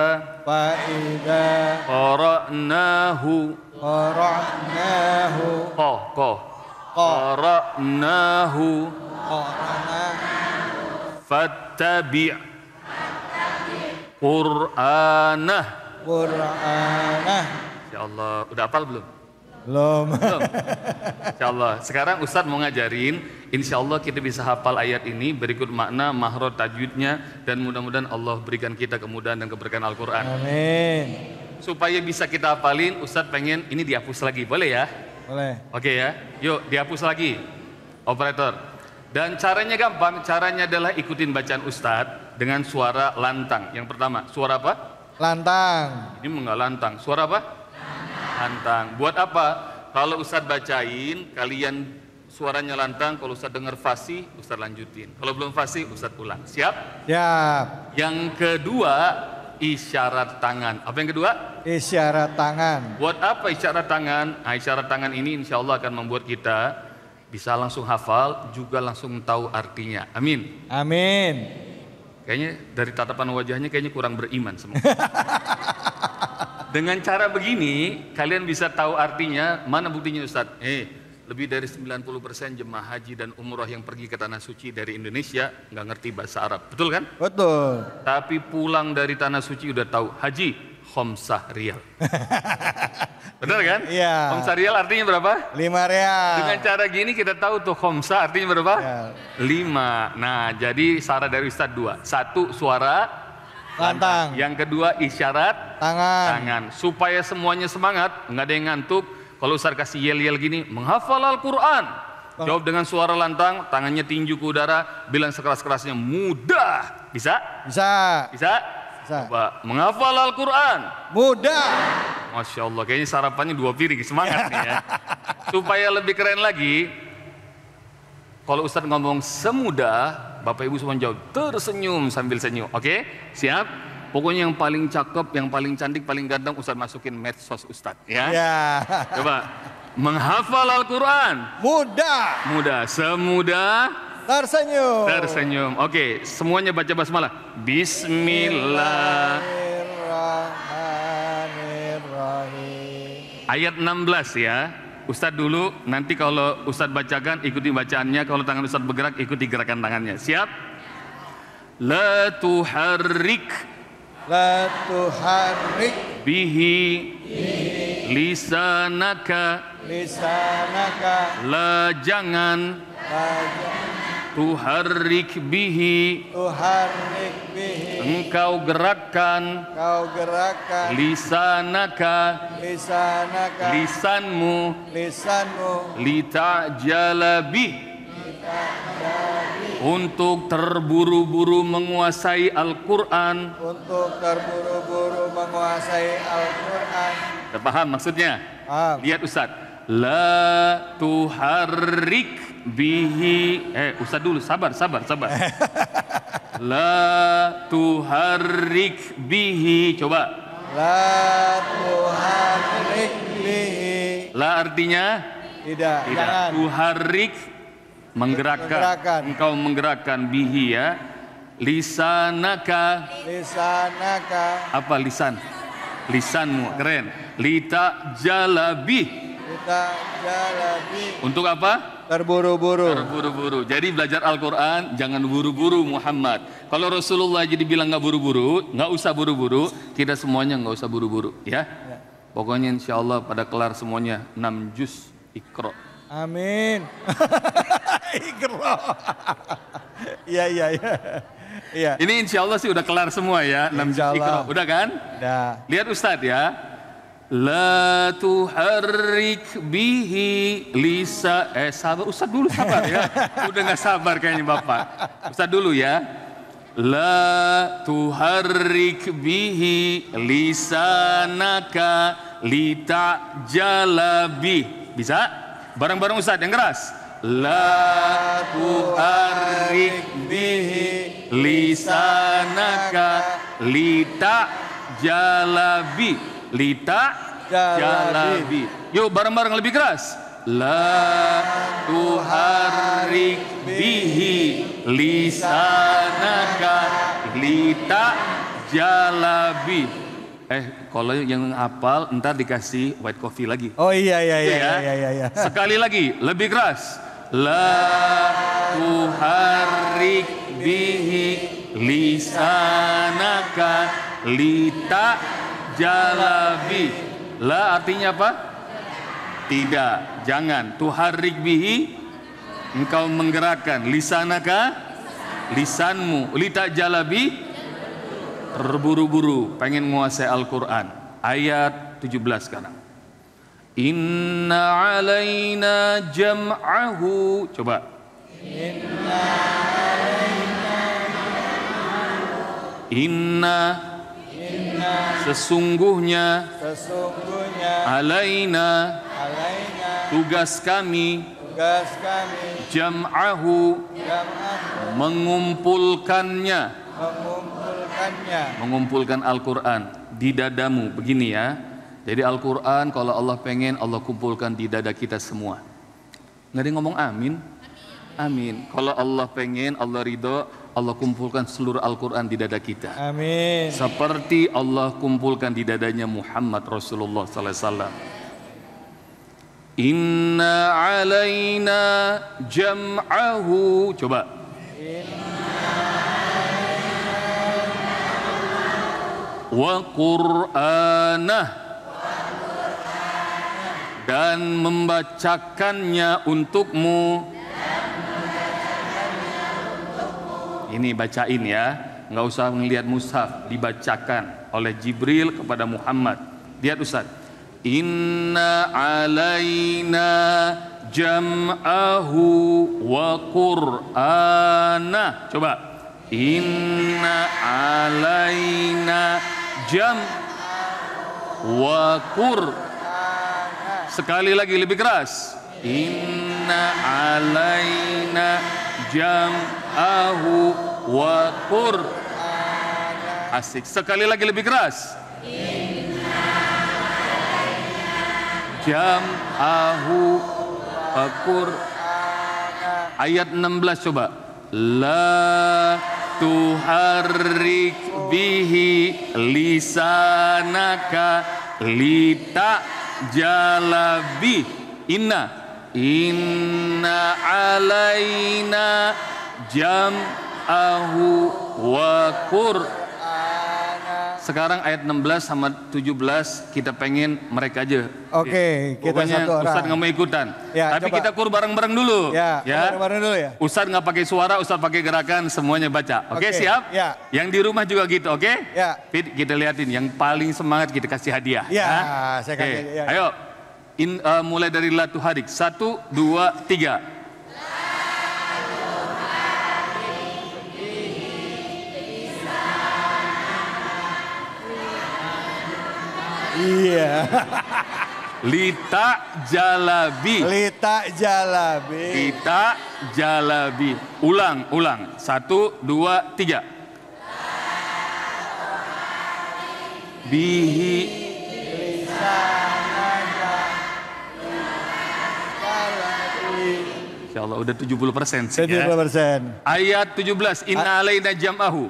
Qara'nahu. Qara'nahu. Fattabi' Qur'anah. Ya Allah, udah hafal belum? Belum. Insya Allah. Sekarang Ustadz mau ngajarin, insya Allah kita bisa hafal ayat ini berikut makna, mahrot, tajwidnya, dan mudah-mudahan Allah berikan kita kemudahan dan keberkahan Al-Quran. Amin. Supaya bisa kita hafalin, Ustadz pengen ini dihapus lagi, boleh ya? Boleh. Oke ya, yuk dihapus lagi, operator. Dan caranya gampang, caranya adalah ikutin bacaan Ustadz dengan suara lantang. Yang pertama, suara apa? Lantang. Ini enggak lantang, suara apa? Lantang. Buat apa? Kalau Ustadz bacain, kalian suaranya lantang. Kalau Ustadz dengar fasih, Ustadz lanjutin. Kalau belum fasih, Ustadz ulang. Siap? Siap. Yang kedua, isyarat tangan. Apa yang kedua? Isyarat tangan. Buat apa isyarat tangan? Nah, isyarat tangan ini insya Allah akan membuat kita bisa langsung hafal, juga langsung tahu artinya. Amin. Amin. Kayaknya dari tatapan wajahnya kayaknya kurang beriman semua. Dengan cara begini, kalian bisa tahu artinya. Mana buktinya Ustadz? Lebih dari 90% jemaah haji dan umroh yang pergi ke tanah suci dari Indonesia nggak ngerti bahasa Arab, betul kan? Betul. Tapi pulang dari tanah suci udah tahu haji khomsah rial. Benar kan? Iya. Khomsah rial artinya berapa? 5 rial. Dengan cara gini kita tahu tuh khomsah artinya berapa? Ya. 5. Nah, jadi syarat dari Ustadz 2. 1 suara Lantang. Yang kedua isyarat tangan. Supaya semuanya semangat, nggak ada yang ngantuk. Kalau Ustaz kasih yel-yel gini, menghafal Al-Quran. Jawab dengan suara lantang, tangannya tinju ke udara, bilang sekeras-kerasnya, mudah. Bisa? Bisa. Bisa? Coba, menghafal Al-Quran. Mudah. Masya Allah, kayaknya sarapannya 2 piring, semangat nih ya. Supaya lebih keren lagi, kalau Ustaz ngomong semudah, Bapak Ibu semua jawab tersenyum sambil senyum. Oke? Siap? Pokoknya yang paling cakep, yang paling cantik, paling ganteng Ustaz masukin medsos Ustaz ya. Coba menghafal Al-Quran. Mudah. Mudah. Semudah tersenyum. Tersenyum. Oke, semuanya baca basmalah. Bismillahirrahmanirrahim. Ayat 16 ya. Ustadz dulu, nanti kalau Ustadz bacakan ikuti bacaannya, kalau tangan Ustadz bergerak ikuti gerakan tangannya. Siap? La tuharrik bihi lisanaka la jangan tuharrik bihi engkau gerakkan lisanaka lisanmu litajala bih untuk terburu-buru menguasai Al-Quran. Paham maksudnya? Lihat Ustaz. La tuharrik bihi. Ustaz dulu, sabar. La tuharrik bihi. Coba. La tuharrik bihi. La artinya? Tidak. Tuharrik menggerakkan. Engkau menggerakkan bihi ya. Lisanaka. Apa lisan? Lisanmu, keren. Lita jalabi. Untuk apa? Terburu-buru. Jadi belajar Al-Quran jangan buru-buru Muhammad. Kalau Rasulullah jadi bilang nggak buru-buru, nggak usah buru-buru. Kita semuanya nggak usah buru-buru ya. Pokoknya insya Allah pada kelar semuanya 6 juz Iqra. Amin. Iqra. Iya. Ini insya Allah sih udah kelar semua ya. 6 juz Iqra. Udah kan? Udah. Lihat Ustadz ya. La tuharrik bihi lisa. Sabar. Ustadz dulu sabar ya. Udah gak sabar kayaknya Bapak. Ustadz dulu ya. La tuharrik bihi lisanaka litajalabi. Bisa? Bareng-bareng Ustadz yang keras. La tuharrik bihi lisanaka litajalabi. Litajalabi. Yuk bareng-bareng lebih keras. La tuharrik bihi lisanaka litajalabi. Kalau yang hafal ntar dikasih white coffee lagi. Oh iya. Sekali lagi, lebih keras. La tuharrik bihi lisanaka litajalabi. La artinya apa? Tidak, jangan. Tuharrik bihi, engkau menggerakkan. Lisanaka, lisanmu. Litajalabi, terburu-buru pengen menguasai Al-Quran. Ayat 17 sekarang. Inna alaina jam'ahu. Coba. Inna sesungguhnya alaina tugas kami jam'ahu mengumpulkan Al-Quran di dadamu. Begini ya. Jadi Al-Quran kalau Allah pengen Allah kumpulkan di dada kita semua. Nggak ada yang ngomong amin? Amin. Kalau Allah pengen Allah ridho Allah kumpulkan seluruh Al-Quran di dada kita. Amin. Seperti Allah kumpulkan di dadanya Muhammad Rasulullah sallallahu alaihi wasallam. Inna alaina jam'ahu. Coba. Wa Qur'anah. Dan membacakannya untukmu. Ini bacain ya. nggak usah ngelihat mushaf, dibacakan oleh Jibril kepada Muhammad. Lihat Ustaz. Inna alaina jam'ahu wa qur'ana. Coba. Inna alaina wa qur'ana. Sekali lagi lebih keras. Inna alaina jam'ahu wa qur'ana. Asik. Sekali lagi lebih keras. Jam'ahu wa qur'ana. Ayat 16 coba. La tuharrik bihi lisanaka lita jalabi. Inna alaina jam'ahu wa qur'ana. Sekarang ayat 16 sama 17 kita pengen mereka aja. Oke, kita pokoknya satu orang. Ustadz nggak mau ikutan. Ya, tapi coba. kita kur bareng-bareng dulu. Ya, bareng-bareng dulu ya. Ustadz nggak pakai suara, Ustadz pakai gerakan, semuanya baca. Oke, siap? Ya. Yang di rumah juga gitu, oke? Ya. Fit, kita liatin yang paling semangat kita kasih hadiah. Ya, Hah? saya Oke, kasih. Ya. ayo. Mulai dari La Tuharik. 1, 2, 3. Iya. Lita jalabi. Lita jalabi. Lita jalabi. Ulang. 1, 2, 3. Bihi. Insya Allah udah 70% sih ya. 70%. Ayat 17. Inna alaina jam'ahu.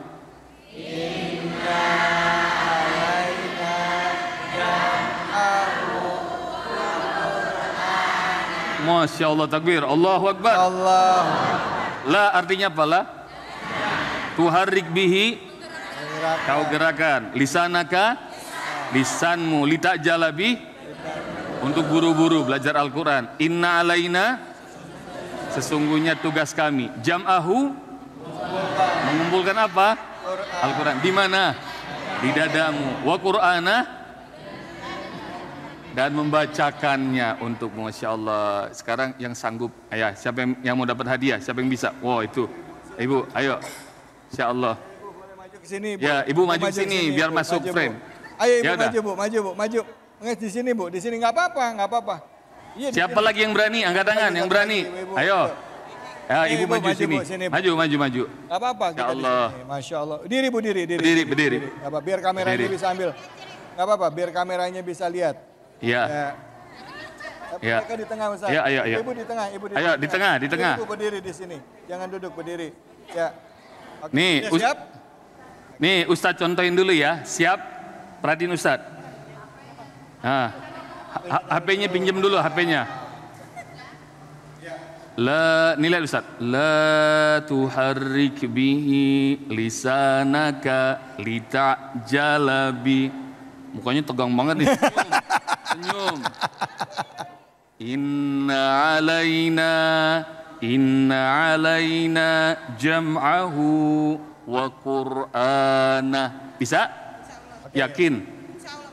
Masya Allah, takbir. Allahu Akbar. Allah. La artinya apa la? Tuharrik bihi. Kau gerakan. Lisanaka. Lisanmu. Lita jalabi. Untuk buru-buru belajar Al-Quran. Inna alaina. Sesungguhnya tugas kami. Jam'ahu. Mengumpulkan apa? Al-Quran. Di mana? Di dadamu. Wa Qur'ana. Dan membacakannya untuk Masya Allah. Sekarang yang sanggup, ayah, siapa yang mau dapat hadiah? Siapa yang bisa? Wow, itu. Ibu, ayo. Insya Allah. Ibu boleh maju ke sini, Bu. Ya, ibu maju ke sini biar Bu. masuk Maju, frame. Bu. Ayo ibu Ya udah. maju. Di sini, Bu. Di sini nggak apa-apa. Iya, Siapa sini. lagi yang berani? Angkat tangan, yang berani. Ayo. Ya, ibu Ibu, maju maju, sini. Bu, sini, Bu. Maju. Nggak apa-apa. Ya kita di Allah. sini. Masya Allah. Berdiri, Bu. Berdiri. Nggak apa, biar kameranya Berdiri. bisa ambil. Nggak apa-apa, biar kameranya bisa lihat. Ya. Ya. Mereka di tengah, Ustaz. Ya, ayo. Ibu di tengah. Ayo, di tengah. Ibu berdiri di sini. Jangan duduk, berdiri. Ya. Oke. Nih, Ya, siap? Nih, Ustadz contohin dulu ya. Siap? Perhatiin Ustadz. Nah, HP-nya pinjam dulu HP-nya. Nilai Ustadz. La tuharrik bihi lisanaka lita jalabi. Mukanya tegang banget nih. Senyum. Inna alaina jam'ahu wa qur'ana. Bisa? Yakin?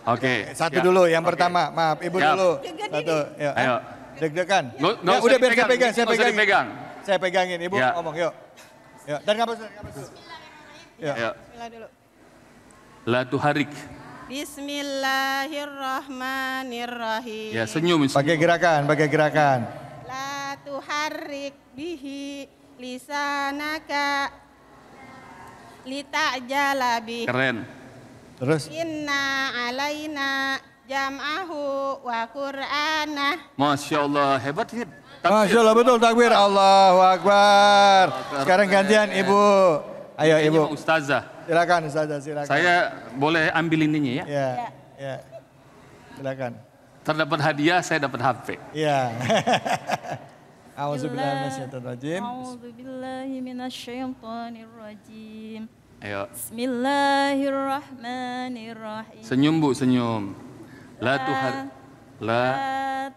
Oke. Satu dulu, yang pertama. Maaf, Ibu Siap. dulu. Satu. Yuk. Ayo. Deg-degan. Nggak Ya, usah udah biar saya dipegang, pegang. nggak usah dipegang. Saya pegangin. Ibu Ya. ngomong, yuk. Yuk. Dan ngapus dulu. Yuk. Ayo. Bismillah dulu. La tuharik. Bismillahirrahmanirrahim. Ya, senyum. Pakai gerakan. La tuharrik bihi lisanaka lita'jala bi. Keren. Terus? Inna alaina jam'ahu wa qur'ana. Masya Allah, hebat ya. Masya Allah, betul takbir. Allahu Akbar. Sekarang gantian Ibu. Ayo Ibu. Ustazah. Silakan Ustazah, silakan. Saya boleh ambil ininya ya? Ya. Silakan. Terdapat hadiah, saya dapat HP. Iya. A'udzubillahiminasyaitonirrajim. A'udzubillahiminasyaitonirrajim. Ayo. Bismillahirrahmanirrahim. Senyum Bu, senyum. La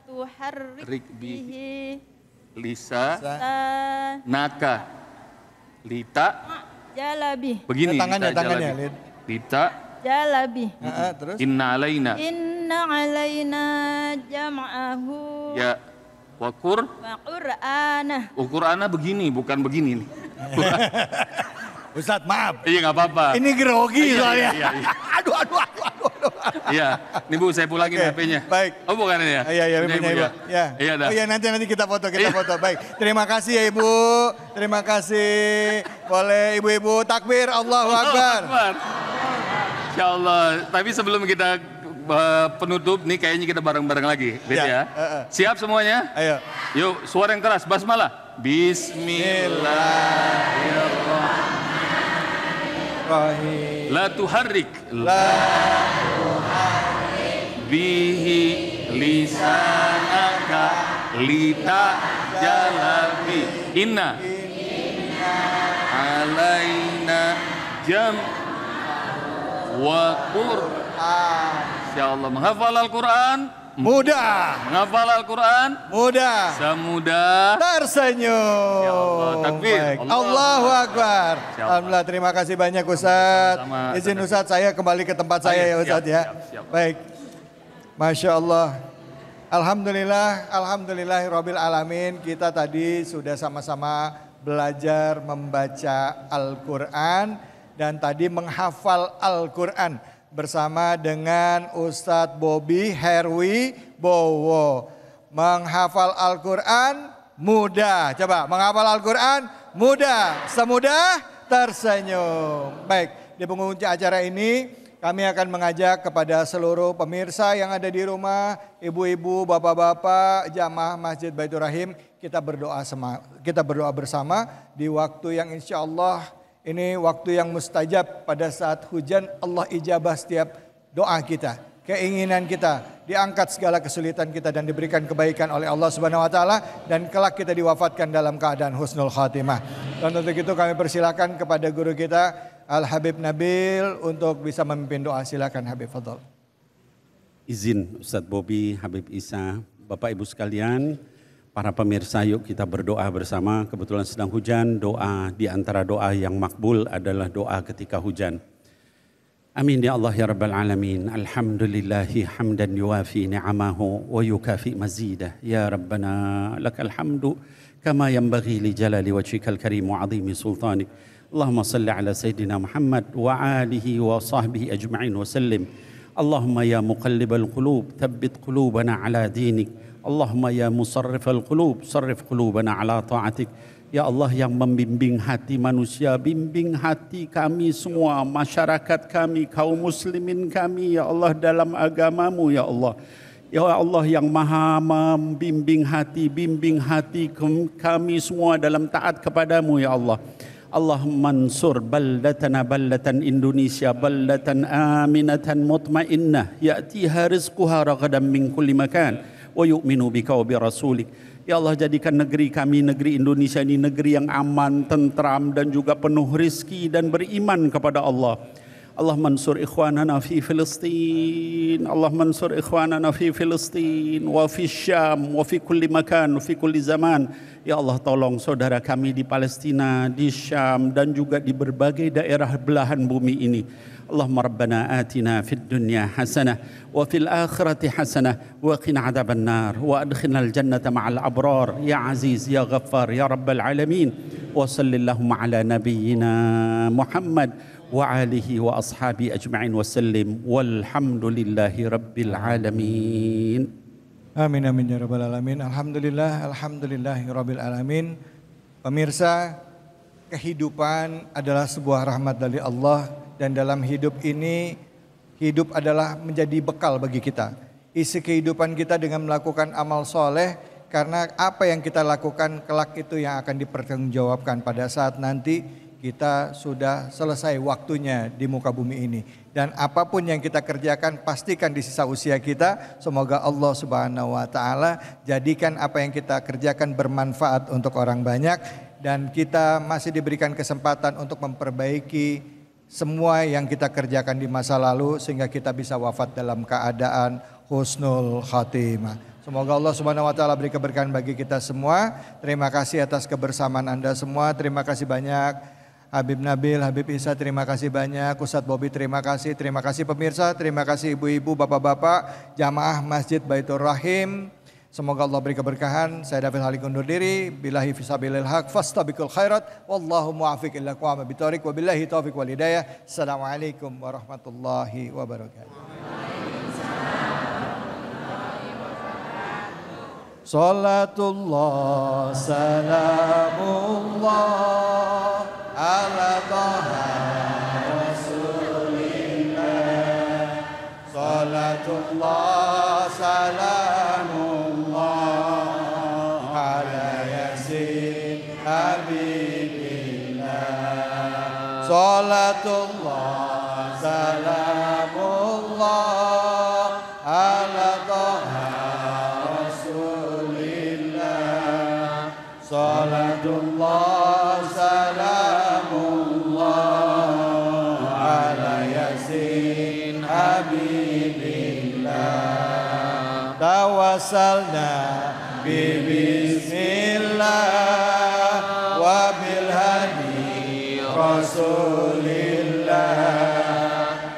tuharrik bihi. bihi. 'Lisa naka lita Jalabi. Begini. Tangannya, Lid. Lita. Jalabi. Terus? Inna alaina. Inna alaina jam'ahu. Ya. Wa Qur'ana. Qur'ana begini, bukan begini nih. Ustadz maaf. Iya nggak apa-apa. Ini grogi soalnya. Iya. Aduh. Iya, nih Bu saya pulangin HP-nya. Baik. Oh bukan ini ya? Iya, Punya punya Ibu. ya? Ya. Iya dah. Oh iya nanti kita foto. Baik. Terima kasih ya Ibu. Terima kasih. Boleh Ibu-ibu takbir Allahu Akbar. Insya Allah. Tapi sebelum kita penutup nih kayaknya kita bareng-bareng lagi. Ya. Siap semuanya? Ayo. Yuk suara yang keras, basmalah. Bismillahirrahmanirrahim. La tuharrik. Bihi lisanaka lita jalabi. Inna. Alaina jam wa Qur'an. Insyaallah menghafal Al-Quran mudah. Menghafal Al-Quran mudah. Semudah tersenyum. Ya Allah, takbir. Allahu Akbar. Alhamdulillah, terima kasih banyak Ustadz. Izin Ustadz saya kembali ke tempat saya ya Ustadz ya. Siap. Baik. Masya Allah. Alhamdulillahirabbil alamin. Kita tadi sudah sama-sama belajar membaca Al-Quran dan tadi menghafal Al-Quran bersama dengan Ustadz Bobby Herwi Bowo. Menghafal Al-Quran mudah. Coba menghafal Al-Quran mudah. Semudah tersenyum. Baik, di penghujung acara ini kami akan mengajak kepada seluruh pemirsa yang ada di rumah, ibu-ibu, bapak-bapak, jamaah Masjid Baitur Rahim, kita berdoa bersama di waktu yang insya Allah ini waktu yang mustajab. Pada saat hujan Allah ijabah setiap doa kita, keinginan kita, diangkat segala kesulitan kita dan diberikan kebaikan oleh Allah Subhanahu wa taala dan kelak kita diwafatkan dalam keadaan husnul khatimah. Dan untuk itu kami persilakan kepada guru kita Al-Habib Nabil untuk bisa memimpin doa. Silakan Habib, fadhol. Izin Ustadz Bobby, Habib Isa, Bapak Ibu sekalian, para pemirsa, yuk kita berdoa bersama. Kebetulan sedang hujan, doa di antara doa yang makbul adalah doa ketika hujan. Amin ya Allah ya Rabbal Alamin. Alhamdulillahi hamdan yuwafi ni'amahu wa yukafi mazidah. Ya Rabbana lakal hamdu kama yanbaghi li jalali wajhikal karim wa azimi sultanik. Allahumma salli ala Sayyidina Muhammad wa alihi wa sahbihi ajma'in wa sallim. Allahumma ya muqallibal qulub, thabbit qulubana ala dinik. Allahumma ya musarrifal qulub, sarrif qulubana ala ta'atik. Ya Allah yang membimbing hati manusia, bimbing hati kami semua, masyarakat kami, kaum muslimin kami, ya Allah dalam agamamu, ya Allah. Ya Allah yang maha membimbing hati, bimbing hati kami semua dalam taat kepadamu, ya Allah. Allahumma ansur baldatana baldatan Indonesia baldatan aminatan mutmainnah ya'tiha rizquha ragadan min kulli makan wa yu'minu bika wa bi rasulik. Ya Allah jadikan negeri kami, negeri Indonesia ini negeri yang aman, tentram dan juga penuh rizki dan beriman kepada Allah. Allah mansur ikhwanana fi Filistin, Allah mansur ikhwanana fi Filistin wa fi Syam wa fi kulli makan wa fi kulli zaman. Ya Allah tolong saudara kami di Palestina, di Syam dan juga di berbagai daerah belahan bumi ini. Allahumma rabbana atina fid dunya hasanah wa fil akhirati hasanah wa qina adzaban nar wa adkhilnal jannata ma'al abrar ya aziz ya ghaffar ya rabbal alamin. Wa sallallahu ala nabiyyina Muhammad wa alihi wa ashabi ajma'in wa sallim walhamdulillahi rabbil alamin. Amin amin ya rabbal alamin. Alhamdulillahi rabbil alamin. Pemirsa, kehidupan adalah sebuah rahmat dari Allah dan dalam hidup ini hidup adalah menjadi bekal bagi kita. Isi kehidupan kita dengan melakukan amal soleh, karena apa yang kita lakukan kelak itu yang akan dipertanggungjawabkan pada saat nanti kita sudah selesai waktunya di muka bumi ini. Dan apapun yang kita kerjakan pastikan di sisa usia kita, semoga Allah Subhanahu wa taala jadikan apa yang kita kerjakan bermanfaat untuk orang banyak dan kita masih diberikan kesempatan untuk memperbaiki semua yang kita kerjakan di masa lalu sehingga kita bisa wafat dalam keadaan husnul khatimah. Semoga Allah Subhanahu wa taala beri keberkahan bagi kita semua. Terima kasih atas kebersamaan Anda semua. Terima kasih banyak Habib Nabil, Habib Isa, terima kasih banyak. Ustadz Bobi, terima kasih pemirsa, terima kasih ibu-ibu, bapak-bapak, jamaah Masjid Baitur Rahim. Semoga Allah beri keberkahan. Saya David Halik undur diri. Billahi fisabilil haq fastabiqul khairat. Wallahu muwaffiq ila aqwamit thoriq. Wabillahi taufiq wal hidayah. Assalamualaikum warahmatullahi wabarakatuh. Salatullah salamullah ala taha rasulillah. Salatullah salamullah ala yasin habibillah. Salatullah salamullah ala taha rasulillah. Salatullah salamullah ala yasin habibillah. Tawassalna bismillah wa bil hadi rasulillah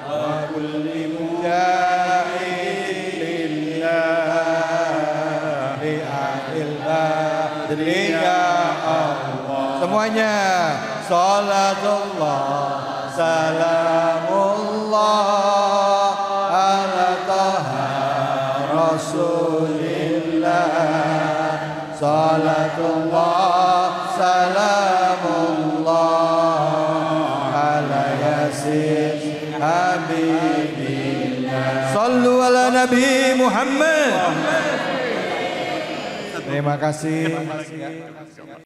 wa kulli mujahidillah li'ahil badri ya Allah. Semuanya salatullah salamullah ala taha rasulillah. Salatullah salamullah ala yasin habibillah. Sallu ala Nabi Muhammad. Terima kasih.